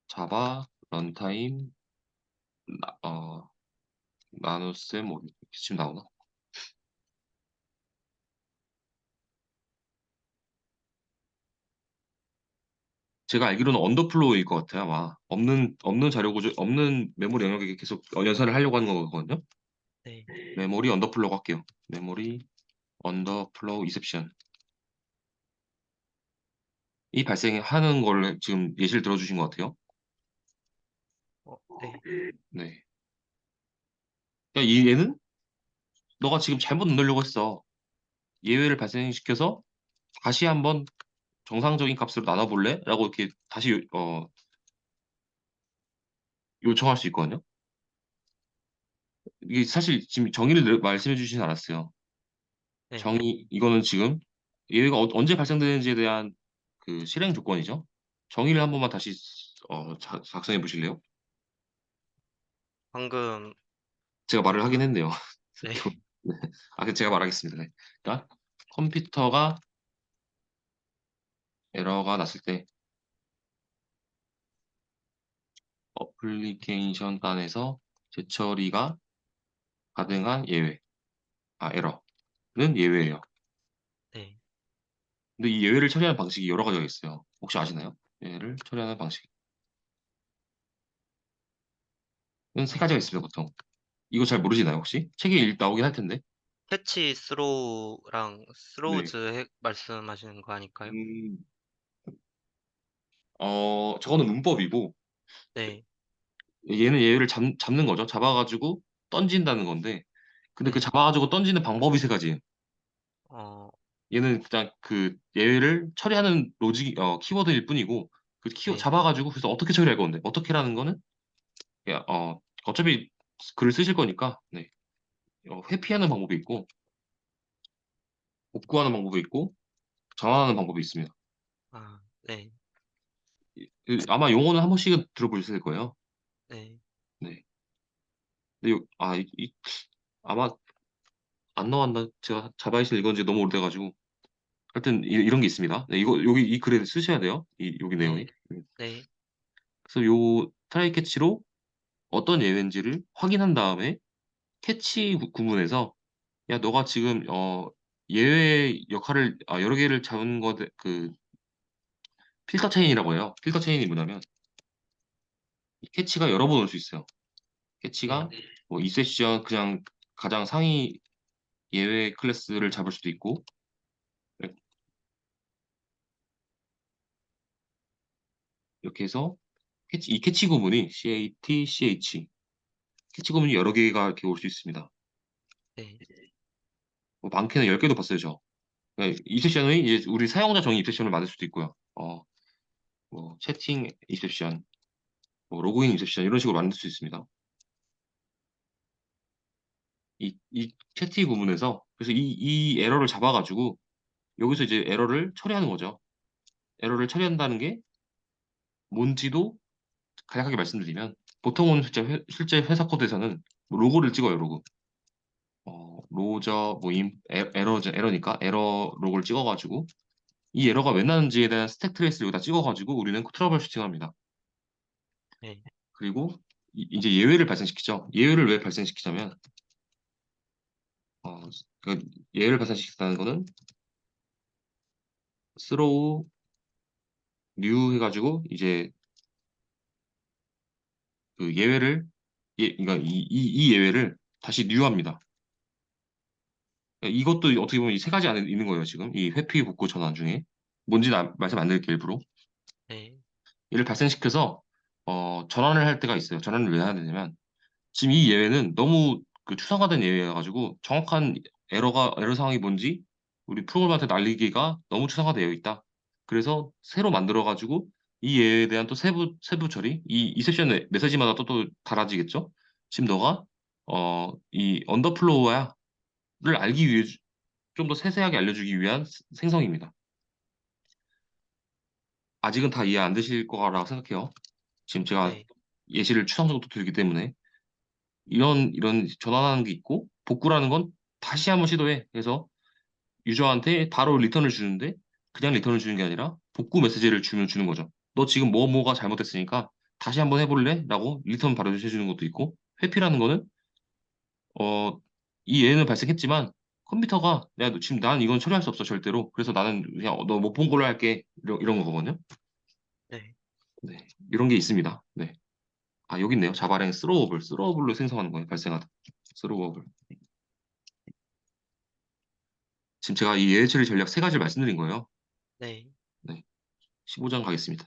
자바 런타임 나누셈 뭐 이렇게 지금 나오나? 제가 알기로는 언더플로우일 것 같아요. 아마 없는 자료 구조 없는 메모리 영역에 계속 연산을 하려고 하는 거거든요. 네. 메모리 언더플로우 할게요. 메모리 언더플로우 이셉션 이 발생하는 걸 지금 예시를 들어주신 것 같아요. 네. 네. 그러니까 이 얘는 너가 지금 잘못 넣으려고 했어. 예외를 발생시켜서 다시 한번 정상적인 값으로 나눠볼래? 라고 이렇게 다시 요청할 수 있거든요. 이게 사실 지금 정의를 말씀해 주시진 않았어요. 네. 이거는 지금 예외가 언제 발생되는지에 대한 그 실행 조건이죠. 정의를 한 번만 다시 작성해 보실래요? 방금 제가 말을 하긴 했네요. 네. 네. 그럼 제가 말하겠습니다. 네. 그러니까 컴퓨터가 에러가 났을 때 어플리케이션 단에서 재처리가 가능한 예외, 에러는 예외예요. 근데 이 예외를 처리하는 방식이 여러 가지가 있어요. 혹시 아시나요? 예외를 처리하는 방식은 세 가지가 어, 있습니다, 보통. 이거 잘 모르시나요, 혹시? 책에 나오긴 할 텐데. 캐치 스로우랑 네. 스로우즈 말씀하시는 거 아닐까요? 음, 저거는 문법이고, 네, 얘는 예외를 잡는 거죠. 잡아가지고 던진다는 건데, 근데 그 네, 잡아가지고 던지는 방법이 세 가지예요. 어, 얘는 그냥 그 예외를 처리하는 키워드일 뿐이고, 네, 잡아가지고, 그래서 어떻게 처리할 건데, 어떻게라는 거는, 어차피 글을 쓰실 거니까, 네. 회피하는 방법이 있고, 복구하는 방법이 있고, 전환하는 방법이 있습니다. 아, 네, 아마 용어는 한 번씩은 들어보셨을 거예요. 네, 네. 근데 아마 안 나왔나? 제가 자바이슬 읽은 지 너무 오래돼가지고. 하여튼 런 게 있습니다. 네, 이거 여기 이 글에 쓰셔야 돼요. 여기 내용이. 네, 네, 그래서 요 트라이 캐치로 어떤 예외인지를 확인한 다음에 캐치 구문에서 야 너가 지금 예외 역할을 여러 개를 잡은 그 필터 체인이라고 해요. 필터 체인이 뭐냐면 이 캐치가 여러 번 올 수 있어요. 캐치가 네, 뭐 이 세션 그냥 가장 상위 예외 클래스를 잡을 수도 있고 네, 이렇게 해서 이 캐치 구문이 캐치 구문이 여러 개가 이렇게 올 수 있습니다. 네, 뭐 많게는 10개도 봤어요, 저. 그러니까 이셉션이 이제 우리 사용자 정의 이셉션을 만들 수도 있고요. 뭐 채팅 이셉션, 뭐 로그인 이셉션 이런 식으로 만들 수 있습니다. 이 채팅 구문에서 그래서 이 에러를 잡아가지고 여기서 이제 에러를 처리하는 거죠. 에러를 처리한다는 게 뭔지도 간략하게 말씀드리면 보통은 실제 회사 코드에서는 뭐 로고를 찍어요, 로고. 로저 모임 에러니까 에러 로고를 찍어가지고 이 에러가 왜 나는지에 대한 스택 트레이스를 여기다 찍어가지고 우리는 트러블 슈팅합니다. 네, 그리고 이제 예외를 발생시키죠. 예외를 왜 발생시키냐면 어, 그 예외를 발생시켰다는 거는 스로우 뉴 해가지고 이제 그 예외를 그러니까 이 예외를 다시 뉴합니다. 이것도 어떻게 보면 이 세 가지 안에 있는 거예요, 지금. 이 회피 복구 전환 중에. 뭔지는 말씀 안 드릴게요, 일부러. 네, 얘를 발생시켜서 전환을 할 때가 있어요. 전환을 왜 해야 되냐면 지금 이 예외는 너무 그 추상화된 예외여가지고 정확한 에러 상황이 뭔지 우리 프로그램한테 날리기가 너무 추상화되어 있다. 그래서 새로 만들어가지고 이 예외에 대한 또 세부 처리, 이 이셉션 메시지마다 또 달라지겠죠? 지금 너가 이 언더플로우야를 알기 위해 좀 더 세세하게 알려주기 위한 생성입니다. 아직은 다 이해 안 되실 거라고 생각해요. 지금 제가 네, 예시를 추상적으로 들기 때문에 이런 전환하는 게 있고 복구라는 건 다시 한번 시도해. 그래서 유저한테 바로 리턴을 주는데 그냥 리턴을 주는 게 아니라 복구 메시지를 주는 거죠. 너 지금 뭐가 잘못됐으니까 다시 한번 해볼래? 라고 리턴 바로 해주는 것도 있고 회피라는 거는 어, 이 예는 발생했지만 컴퓨터가 내가 지금 난 이건 처리할 수 없어 절대로. 그래서 나는 그냥 너 못 본 걸로 할게. 이런 거거든요. 네, 네. 이런 게 있습니다. 네. 여기 있네요. 자바랭 스로어블로 생성하는 거예요. 발생하다. 스로어블. 지금 제가 이 예외 처리 전략 세 가지를 말씀드린 거예요. 네, 네. 15장 가겠습니다.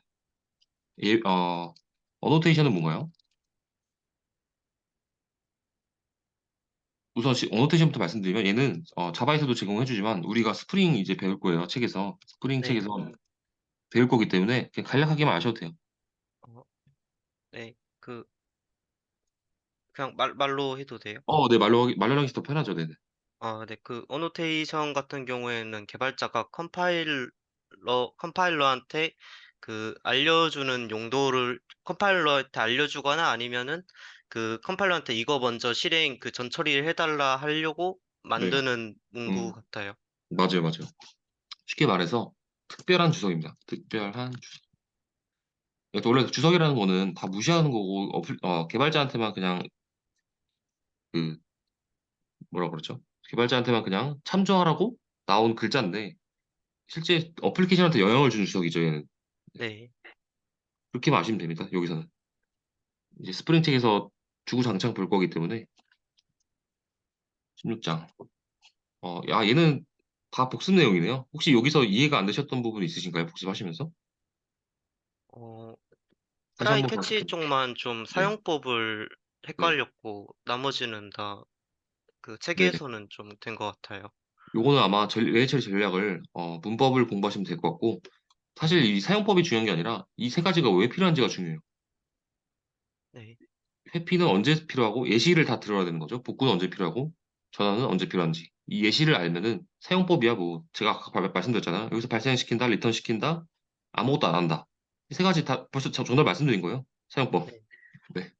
예, 어노테이션은 뭔가요? 우선 어노테이션부터 말씀드리면 얘는 자바에서도 제공해주지만 우리가 스프링 이제 배울 거예요. 스프링 네, 책에서 배울 거기 때문에 그냥 간략하게만 아셔도 돼요. 어, 네, 그냥 말로 해도 돼요? 네, 말로 하기 더 편하죠. 네네. 아, 네. 그 어노테이션 같은 경우에는 개발자가 컴파일러한테 그 알려주는 용도를 컴파일러한테 알려주거나 아니면은 그 컴파일러한테 이거 먼저 실행 그 전처리를 해달라 하려고 네. 만드는 문구 음, 같아요. 맞아요. 쉽게 말해서 특별한 주석입니다. 특별한 주석. 원래 주석이라는 거는 다 무시하는 거고 개발자한테만 그냥 그 뭐라 그러죠? 개발자한테만 그냥 참조하라고 나온 글자인데 실제 어플리케이션한테 영향을 주는 주석이죠, 얘는. 네. 그렇게만 아시면 됩니다, 여기서는. 이제 스프링 책에서 주구장창 볼 거기 때문에 16장. 야, 얘는 다 복습 내용이네요. 혹시 여기서 이해가 안 되셨던 부분 있으신가요? 복습하시면서? 어, 다시 트라이 한번 캐치 쪽만 좀 네, 사용법을 네, 헷갈렸고, 나머지는 다 그 네. 체계에서는 좀 된 것 같아요. 요거는 아마 외래 처리 전략을, 문법을 공부하시면 될 것 같고, 사실 이 사용법이 중요한 게 아니라 이 세 가지가 왜 필요한지가 중요해요. 네. 회피는 언제 필요하고 예시를 다 들어야 되는 거죠. 복구는 언제 필요하고 전환은 언제 필요한지. 이 예시를 알면은 사용법이야 뭐 제가 아까 말씀드렸잖아요. 여기서 발생시킨다, 리턴 시킨다, 아무것도 안 한다. 이 세 가지 다 벌써 정답 말씀드린 거예요. 사용법. 네. 네.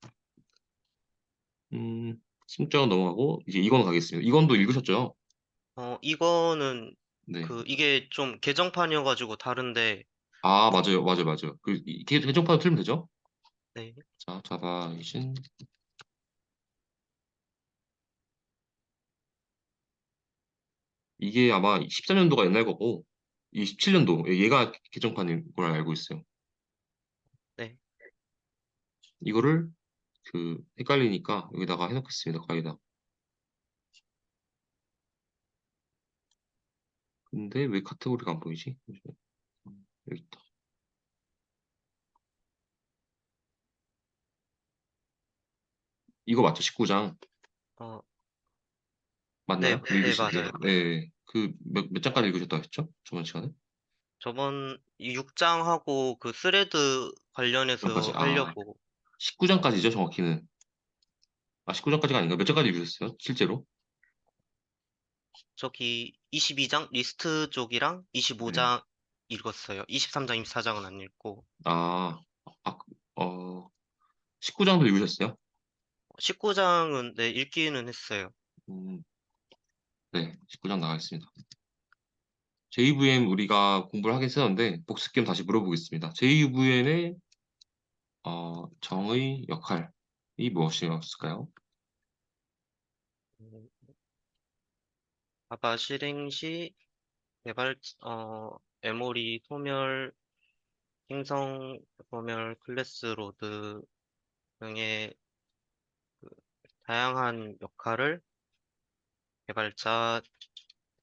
16장 넘어가고 이제 2권 가겠습니다. 2권도 읽으셨죠? 이거는 네. 이게 좀 개정판이어가지고 다른데, 아, 맞아요. 맞아요. 맞아요. 개정판을 틀면 되죠? 네. 자, 자바 이신 이게 아마 13년도가 옛날 거고 이 17년도 얘가 개정판인 걸 알고 있어요. 네. 이거를 헷갈리니까 여기다가 해놓겠습니다. 거기다. 근데 왜 카테고리가 안 보이지? 잠시만요. 여기 있다. 이거 맞죠? 19장. 어, 네, 맞나요? 네, 읽으신 게. 맞아요. 네. 몇 장까지 읽으셨다 했죠? 저번 시간에? 저번 6장하고 그 스레드 장까지. 관련해서 아, 하려고 19장까지죠, 정확히는. 아, 19장까지가 아닌가? 몇 장까지 읽으셨어요? 실제로? 저기 22장 리스트 쪽이랑 네. 25장 읽었어요. 23장, 24장은 안 읽고 아, 아, 어, 19장도 읽으셨어요? 19장은 네, 읽기는 했어요. 음, 네. 19장 나가겠습니다. JVM 우리가 공부를 하긴 했었는데, 복습 겸 다시 물어보겠습니다. JVM의 정의 역할이 무엇이었을까요? 음, 자바 실행 시 개발 메모리 소멸, 행성 소멸, 클래스 로드 등의 그 다양한 역할을 개발자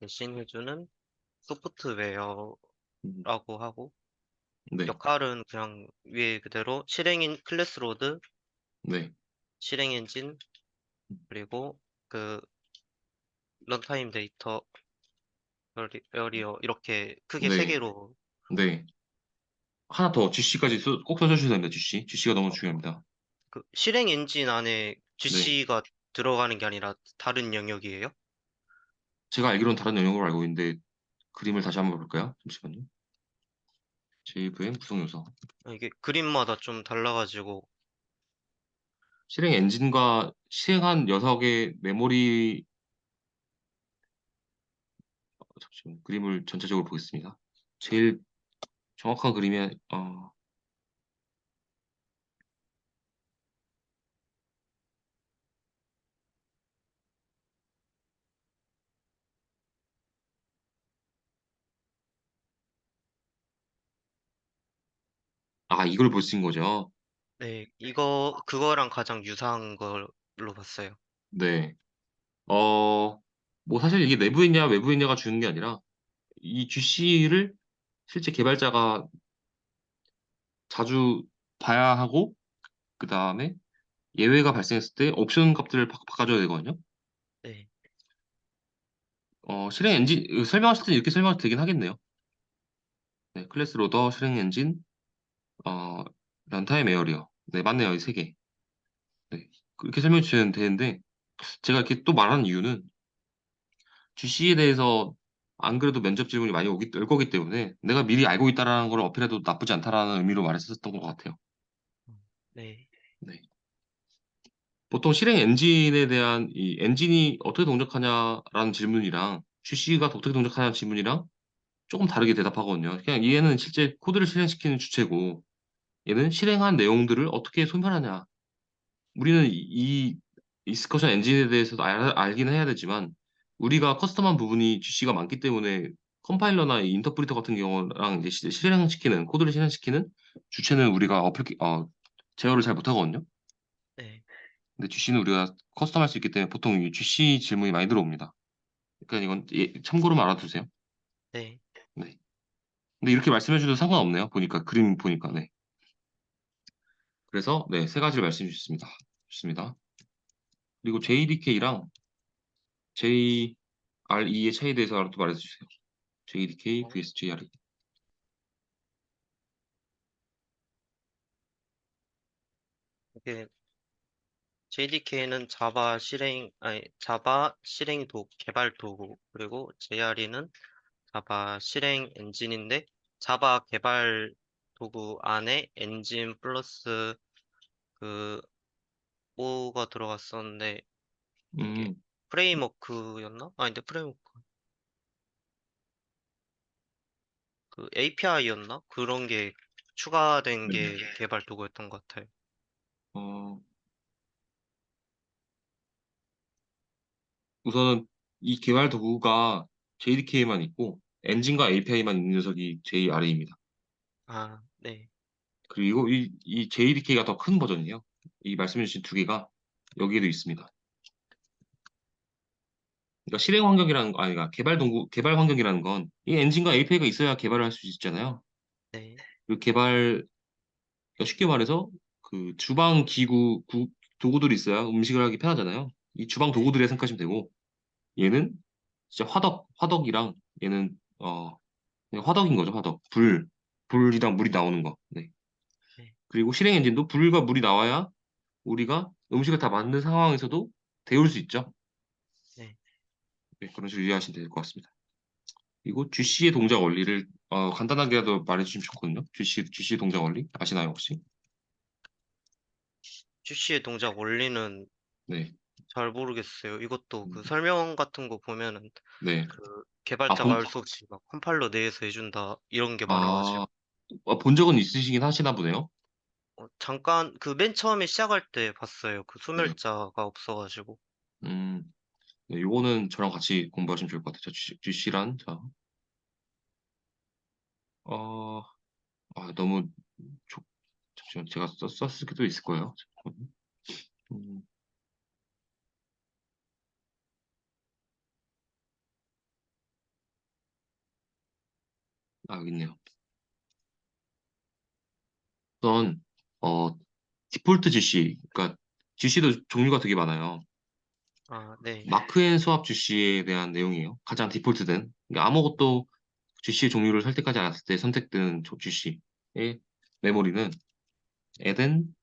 대신 해주는 소프트웨어라고 음, 하고 네, 역할은 그냥 위에 그대로 실행인 클래스 로드, 네, 실행 엔진, 그리고 그 런타임 데이터 에어리어 이렇게 크게 세 네, 개로 네. 하나 더 GC까지 꼭 써주셔야 됩니다. GC. GC가 너무 중요합니다. 그 실행 엔진 안에 네. GC가 들어가는 게 아니라 다른 영역이에요? 제가 알기로는 다른 영역으로 알고 있는데 그림을 다시 한번 볼까요? 잠시만요. JVM 구성 요소. 이게 그림마다 좀 달라가지고 실행 엔진과 실행한 녀석의 메모리 잠시만 그림을 전체적으로 보겠습니다. 제일 정확한 그림이 이걸 볼 수 있는 거죠. 네, 그거랑 가장 유사한 걸로 봤어요. 네. 어, 뭐 사실 이게 내부에 있냐 외부에 있냐가 주는 게 아니라 이 GC를 실제 개발자가 자주 봐야 하고 그 다음에 예외가 발생했을 때 옵션 값들을 바꿔줘야 되거든요. 네, 실행 엔진 이거 설명하실 때 이렇게 설명하도 되긴 하겠네요. 네, 클래스 로더, 실행 엔진, 어, 런타임 에어리어. 네, 맞네요. 이 세 개. 네, 그렇게 설명해 주시면 되는데 제가 이렇게 또 말하는 이유는 GC에 대해서 안 그래도 면접 질문이 많이 올 거기 때문에 내가 미리 알고 있다라는 걸 어필해도 나쁘지 않다라는 의미로 말했었던 것 같아요. 네, 네. 보통 실행 엔진에 대한 이 엔진이 어떻게 동작하냐라는 질문이랑 GC가 어떻게 동작하냐는 질문이랑 조금 다르게 대답하거든요. 그냥 얘는 실제 코드를 실행시키는 주체고 얘는 실행한 내용들을 어떻게 소멸하냐. 우리는 이 디스커션 엔진에 대해서도 알긴 해야 되지만 우리가 커스텀한 부분이 GC가 많기 때문에 컴파일러나 이 인터프리터 같은 경우랑 이제 실행시키는 코드를 실행시키는 주체는 우리가 제어를 잘 못하거든요. 네, 근데 GC는 우리가 커스텀할 수 있기 때문에 보통 이 GC 질문이 많이 들어옵니다. 그러니까 이건 참고로만 알아두세요. 네. 네. 근데 이렇게 말씀해 주셔도 상관없네요. 보니까 그림 보니까 네. 그래서 네, 세 가지를 말씀해 주셨습니다. 좋습니다. 그리고 JDK랑 JRE의 차이에 대해서 또 말해 주세요. JDK vs JRE. 이게 JDK는 자바 실행 도구, 개발 도구, 그리고 JRE는 자바 실행 엔진인데, 자바 개발 도구 안에 엔진 플러스 그 오가 들어갔었는데, 이게 음, 프레임워크였나? 아닌데, 프레임워크. 그 API였나? 그런 게 추가된 네. 게 개발 도구였던 것 같아요. 어, 우선은 이 개발 도구가 JDK만 있고 엔진과 API만 있는 녀석이 JRE입니다. 아, 네, 그리고 이 JDK가 더 큰 버전이에요. 이 말씀해 주신 두 개가 여기에도 있습니다. 그러니까 실행 환경이라는 거, 아니, 그러니까 개발 환경이라는 건 이 엔진과 API가 있어야 개발을 할 수 있잖아요. 네, 그 그러니까 쉽게 말해서 그 주방 도구들이 있어야 음식을 하기 편하잖아요. 이 주방 네, 도구들에 생각하시면 되고 얘는 진짜 화덕이랑 얘는 그냥 화덕인 거죠, 화덕. 불이랑 물이 나오는 거. 네. 네, 그리고 실행 엔진도 불과 물이 나와야 우리가 음식을 다 만든 상황에서도 데울 수 있죠. 네. 네, 그런 식으로 이해하시면 될 것 같습니다. 그리고 GC의 동작 원리를 간단하게라도 말해주시면 좋거든요. GC의 동작 원리 아시나요, 혹시? 슈시의 동작 원리는 네. 잘 모르겠어요. 이것도 음, 그 설명 같은 거 보면은 네. 그 아, 개발자가 알 수 없이 막 컴파일러 내에서 해준다 이런 게 많아가지고 아, 본 적은 있으시긴 하시나 보네요. 잠깐 그 맨 처음에 시작할 때 봤어요. 그 네. 소멸자가 없어가지고. 음, 네, 요거는 저랑 같이 공부하시면 좋을 것 같아요. GC란, 자, 어, 너무, 조, 잠시만, 제가 썼을 때도 있을 거예요. 잠깐만요. 음, 여기 있네요. 우선, 어, 디폴트 GC, 그러니까 GC도 종류가 되게 많아요. 아, 네, 마크앤 수압 GC에 대한 내용이에요. 가장 디폴트된. 그러니까 아무것도 GC의 종류를 선택하지 않았을 때 선택된 GC의 메모리는 에덴,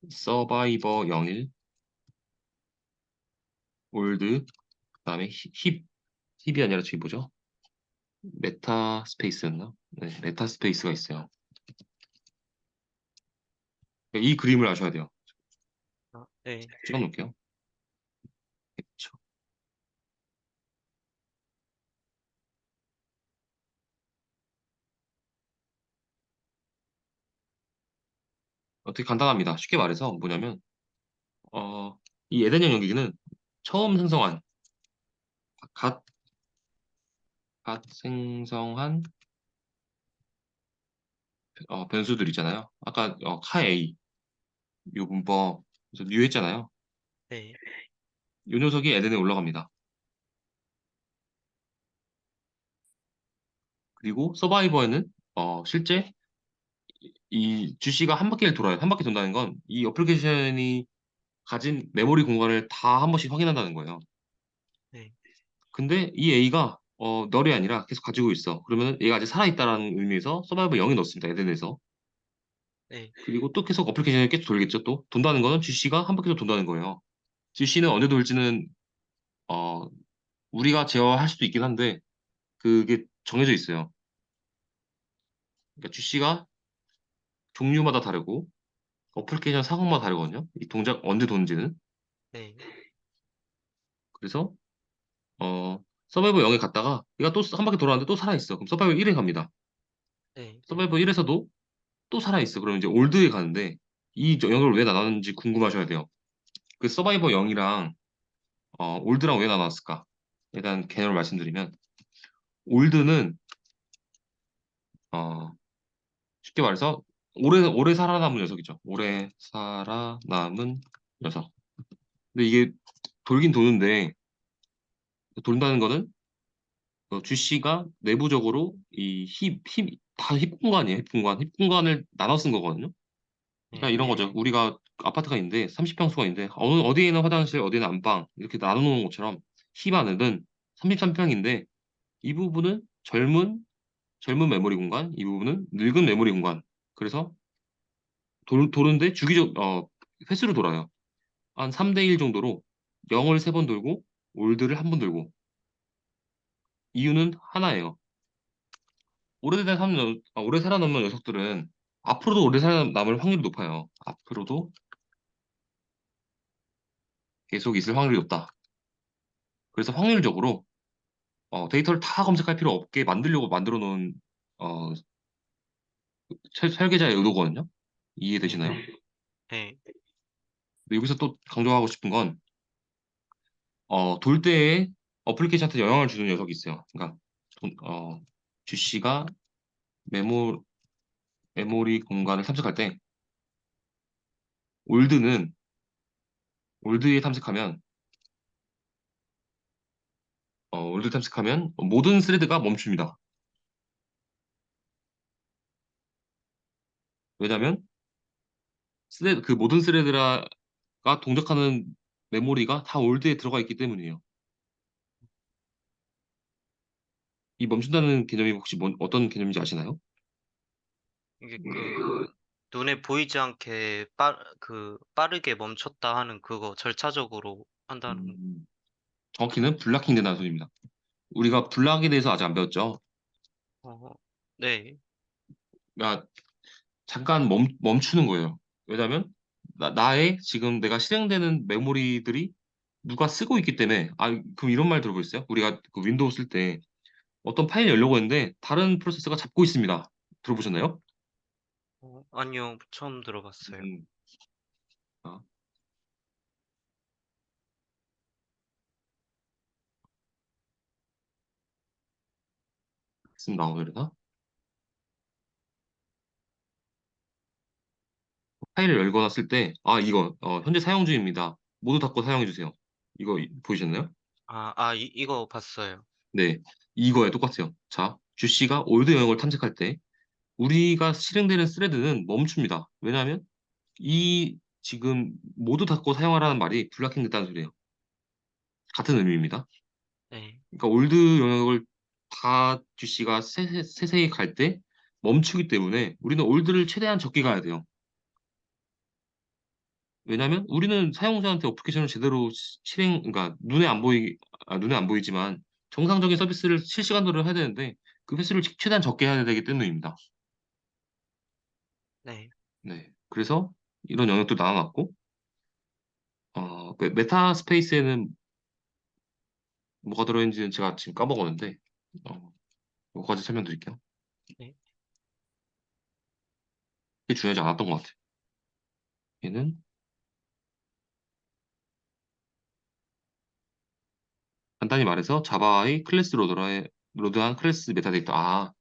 서바이버 01, 올드, 그다음에 힙이 아니라 저기 뭐죠? 메타 스페이스였나? 네, 메타 스페이스가 있어요. 이 그림을 아셔야 돼요. 아, 네, 찍어 놓을게요. 그렇죠. 되게 간단합니다. 쉽게 말해서 뭐냐면 이 에덴형 연기기는 처음 생성한 갓, 갓 생성한 변수들 있잖아요. 아까 카A 요 문법 그래서 뉴 했잖아요. 네, 요 녀석이 에덴에 올라갑니다. 그리고 서바이버에는 실제 이 GC가 한 바퀴를 돌아요. 한 바퀴 돈다는 건 이 어플리케이션이 가진 메모리 공간을 다 한 번씩 확인한다는 거예요. 네, 근데 이 A가 널이 아니라 계속 가지고 있어. 그러면 얘가 아직 살아있다라는 의미에서 서바이벌 0이 넣습니다. 에덴에서. 네, 그리고 또 계속 어플리케이션이 계속 돌겠죠. 또 돈다는 거는 GC가 한 바퀴 더 돈다는 거예요. GC는 언제 돌지는 어, 우리가 제어할 수도 있긴 한데 그게 정해져 있어요. 그러니까 GC가 종류마다 다르고 어플리케이션 상황마다 다르거든요. 이 동작 언제 도는지는. 네, 그래서 서바이벌 0에 갔다가 얘가 또 한 바퀴 돌아왔는데 또 살아있어. 그럼 서바이벌 1에 갑니다. 네, 서바이벌 1에서도 또 살아있어. 그러면 이제 올드에 가는데 이 영역을 왜 나눴는지 궁금하셔야 돼요. 그 서바이버 0이랑 올드랑 왜 나눴을까? 일단 개념을 말씀드리면 올드는 어, 쉽게 말해서 오래 살아남은 녀석이죠. 오래 살아남은 녀석. 근데 이게 돌긴 도는데 돈다는 거는 주씨가 내부적으로 다 힙 공간이에요. 힙 공간. 힙 공간을 나눠 쓴 거거든요. 그러니까 네, 이런 거죠. 우리가 아파트가 있는데 30평수가 있는데 어디에는 화장실, 어디에는 안방 이렇게 나눠 놓은 것처럼 힙 안에는 33평인데 이 부분은 젊은 메모리 공간, 이 부분은 늙은 메모리 공간. 그래서 도는데 횟수로 돌아요. 한 3대 1 정도로 0을 3번 돌고 올드를 한 번 돌고 이유는 하나예요. 오래 살아남는 녀석들은 앞으로도 오래 살아남을 확률이 높아요. 앞으로도 계속 있을 확률이 높다. 그래서 확률적으로 데이터를 다 검색할 필요 없게 만들려고 만들어 놓은 어, 설계자의 의도거든요. 네, 이해되시나요? 네. 근데 여기서 또 강조하고 싶은 건 돌 때에 어플리케이션한테 영향을 주는 녀석이 있어요. 그러니까 돈- 어, 주씨가 메모 메모리 공간을 탐색할 때 올드는 올드에 탐색하면 올드 탐색하면 모든 스레드가 멈춥니다. 왜냐하면 그 모든 스레드가 동작하는 메모리가 다 올드에 들어가 있기 때문이에요. 이 멈춘다는 개념이 혹시 어떤 개념인지 아시나요? 이게 눈에 보이지 않게 빠르게 멈췄다 하는 그거 절차적으로 한다는, 음, 정확히는 블락킹 된다는 소리입니다. 우리가 블락에 대해서 아직 안 배웠죠. 어, 네, 그러니까 잠깐 멈추는 거예요. 왜냐하면 나의 지금 내가 실행되는 메모리들이 누가 쓰고 있기 때문에 그럼 이런 말 들어보셨어요? 우리가 그 윈도우 쓸 때 어떤 파일 열려고 했는데 다른 프로세서가 잡고 있습니다. 들어보셨나요? 아니요, 처음 들어봤어요. 음, 아, 있으면 나오려나? 파일을 열거나 쓸 때, 이거, 현재 사용 중입니다. 모두 닫고 사용해주세요. 이거 보이셨나요? 이거 봤어요. 네. 이거에 똑같아요. 자, 주씨가 올드 영역을 탐색할 때, 우리가 실행되는 스레드는 멈춥니다. 왜냐하면, 지금 모두 닫고 사용하라는 말이 블락킹 됐다는 소리예요. 같은 의미입니다. 네, 그러니까 올드 영역을 다 주씨가 세세히 갈 때 멈추기 때문에 우리는 올드를 최대한 적게 가야 돼요. 왜냐면 우리는 사용자한테 어플리케이션을 제대로 그러니까 눈에 안 보이지만 정상적인 서비스를 실시간으로 해야 되는데 그 횟수를 최대한 적게 해야 되기 때문입니다. 네. 네. 그래서 이런 영역도 나눠놨고, 그 메타 스페이스에는 뭐가 들어있는지는 제가 지금 까먹었는데, 이거까지 설명드릴게요. 네. 이게 중요하지 않았던 것 같아요. 얘는 간단히 말해서 자바의 클래스 로드한 클래스 메타데이터.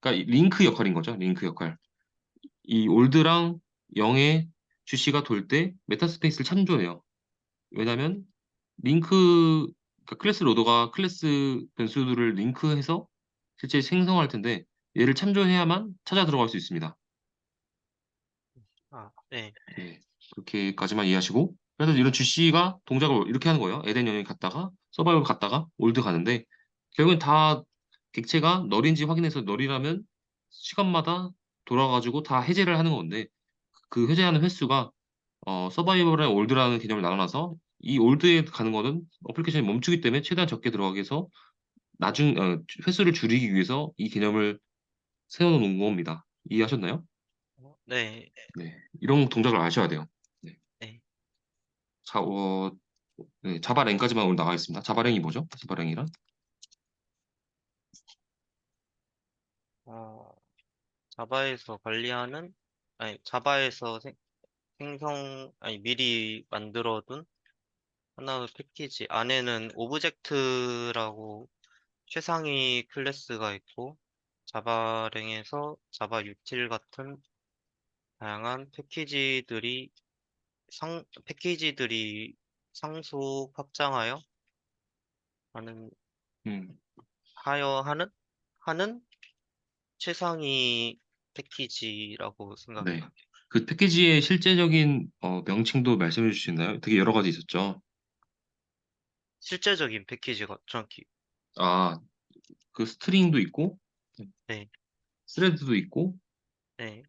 그러니까 이 링크 역할인 거죠. 링크 역할. 이 올드랑 0의 주씨가 돌 때 메타스페이스를 참조해요. 왜냐면 그러니까 클래스 로더가 클래스 변수들을 링크해서 실제 생성할 텐데 얘를 참조해야만 찾아 들어갈 수 있습니다. 네, 예, 그렇게까지만 이해하시고 그래서 이런 GC가 동작을 이렇게 하는 거예요. 에덴 영역 갔다가 서바이벌 갔다가 올드 가는데 결국엔 다 객체가 널인지 확인해서 널이라면 시간마다 돌아가지고 다 해제를 하는 건데 그 해제하는 횟수가 서바이벌이랑 올드라는 개념을 나눠놔서 이 올드에 가는 거는 어플리케이션이 멈추기 때문에 최대한 적게 들어가게 해서 횟수를 줄이기 위해서 이 개념을 세워놓은 겁니다. 이해하셨나요? 네, 네. 이런 동작을 아셔야 돼요. 네. 네. 자, 네, 자바랭까지만 오늘 나가겠습니다. 자바랭이 뭐죠? 자바랭이란? 어, 자바에서 관리하는, 자바에서 미리 만들어둔 하나의 패키지 안에는 오브젝트라고 최상위 클래스가 있고, 자바랭에서 자바 유틸 같은 다양한 패키지들이 상속 확장하여 하는, 음, 하는 최상위 패키지라고 네. 생각해요. 그 패키지의 실제적인 명칭도 말씀해 주실 수 있나요? 되게 여러 가지 있었죠. 실제적인 패키지가 정확히, 아, 그 스트링도 있고, 네, 스레드도 있고, 네.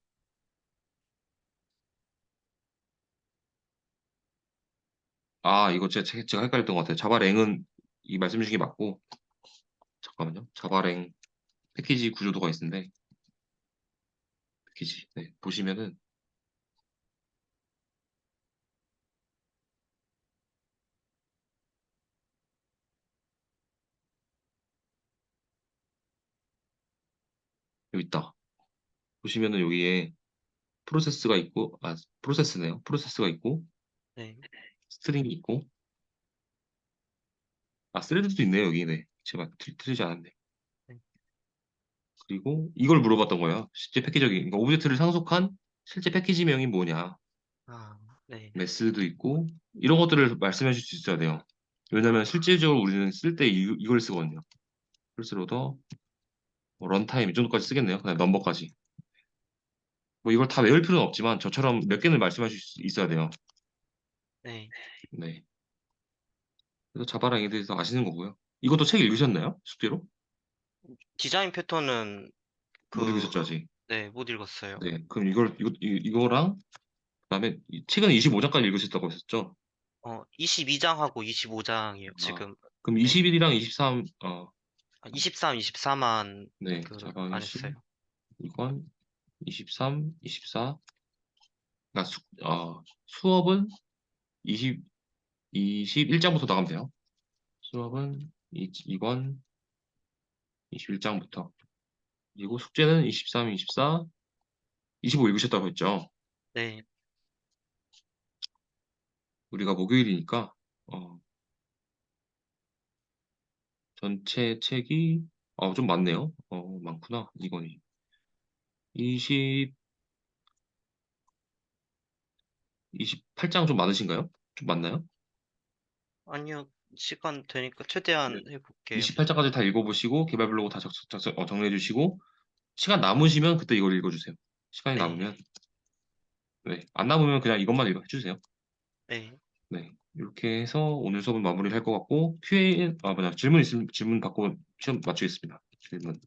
아, 이거 제가 헷갈렸던 것 같아요. 자바랭은 이 말씀 주신 게 맞고, 잠깐만요. 자바랭 패키지 구조도가 있는데, 패키지. 네, 보시면은, 여기 있다. 보시면은 여기에 프로세스가 있고, 아, 프로세스네요. 프로세스가 있고, 네. 스트링이 있고, 아, 스레드도 있네요, 여기. 네. 제가 틀리지 않았네. 네. 그리고 이걸 물어봤던 거예요. 실제 패키지적인, 그러니까 오브젝트를 상속한 실제 패키지명이 뭐냐. 아, 네. 메스도 있고, 이런 것들을 말씀해 주실 수 있어야 돼요. 왜냐면 아, 실질적으로 우리는 쓸 때 이걸 쓰거든요. 플스로더, 뭐 런타임 이 정도까지 쓰겠네요. 그다음 넘버까지. 뭐 이걸 다 외울 필요는 없지만 저처럼 몇 개는 말씀하실 수 있어야 돼요. 네. 네. 그래서 자바랑에 대해서 아시는 거고요. 이것도 책 읽으셨나요? 숙제로? 디자인 패턴은 못 그, 읽으셨죠, 아직? 네, 못 읽었어요. 네. 그럼 이거랑 그다음에 책은 25장까지 읽으셨다고 했었죠? 22장하고 25장이에요, 아, 지금. 그럼 네. 21이랑 23, 23, 24만 네, 안 자바이시, 했어요. 이건 23, 24. 그러니까 수업은 20, 21장부터 나가면 돼요. 수업은 이건 21장부터. 그리고 숙제는 23, 24, 25 읽으셨다고 했죠. 네. 우리가 목요일이니까, 어, 전체 책이, 좀 많네요. 많구나. 이건 20, 28장 좀 많으신가요? 좀 많나요? 아니요, 시간 되니까 최대한 네. 해볼게요. 28장까지 다 읽어보시고, 개발 블로그 다 정리해 주시고, 시간 남으시면 그때 이걸 읽어주세요. 시간이 네. 남으면, 네. 안 남으면 그냥 이것만 해주세요. 네. 네. 이렇게 해서 오늘 수업은 마무리를 할 것 같고, 질문 있으면 질문 받고 시험 맞추겠습니다. 질문.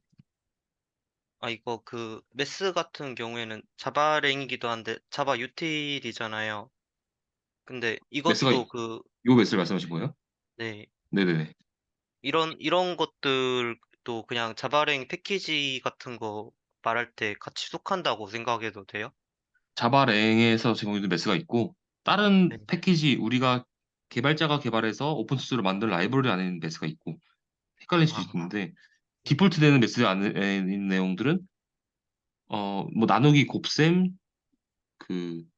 이거 메스 같은 경우에는 자바랭이기도 한데, 자바 유틸이잖아요. 근데 메스가, 이것도 요 메스를 말씀하신 거예요? 네. 네네네. 이런 것들도 그냥 자바랭 패키지 같은 거 말할 때 같이 속한다고 생각해도 돼요? 자바랭에서 제공되는 메스가 있고, 네. 다른 패키지, 우리가 개발자가 개발해서 오픈소스로 만든 라이브러리 안에 있는 메스가 있고, 헷갈릴 수 아, 있는데, 네. 디폴트 되는 메스 안에 있는 내용들은, 뭐 나누기 곱셈,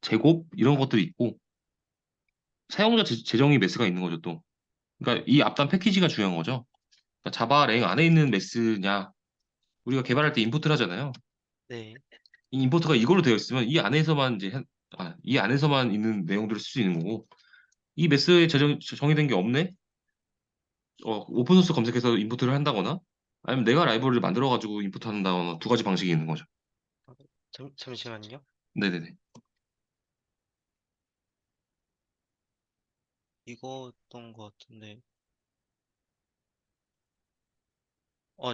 제곱, 이런 것들이 있고, 사용자 재정의 메스가 있는 거죠, 또. 그러니까 이 앞단 패키지가 중요한 거죠. 그러니까 자바랭 안에 있는 메스냐, 우리가 개발할 때 임포트를 하잖아요. 네. 이 임포트가 이걸로 되어 있으면 이 안에서만 있는 내용들을 쓸 수 있는 거고, 이 메스에 정의된 게 없네? 오픈소스 검색해서 임포트를 한다거나, 아니면 내가 라이브러리를 만들어가지고 임포트 한다거나 두 가지 방식이 있는 거죠. 잠시만요. 네네네. 이거였던 것 같은데.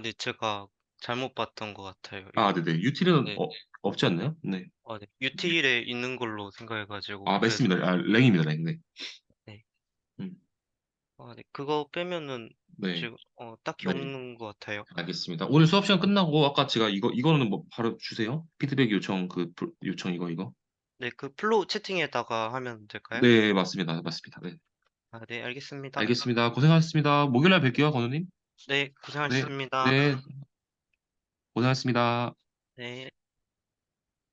네, 제가 잘못 봤던 것 같아요. 아, 이거. 네네. 유틸은 네. 없지 않나요? 네. 네. 유틸에 있는 걸로 생각해가지고, 아, 그래서, 메스입니다. 아, 랭입니다, 랭. 네. 네. 음, 네. 그거 빼면은 네. 지금, 딱히 네. 없는 것 같아요. 알겠습니다. 오늘 수업 시간 끝나고 아까 제가 이거는 뭐 바로 주세요. 피드백 요청 요청 이거. 네, 플로우 채팅에다가 하면 될까요? 네, 맞습니다. 맞습니다. 네. 네, 알겠습니다. 알겠습니다. 고생하셨습니다. 목요일날 뵐게요, 건우님. 네, 네, 고생하셨습니다. 네, 고생하셨습니다. 네.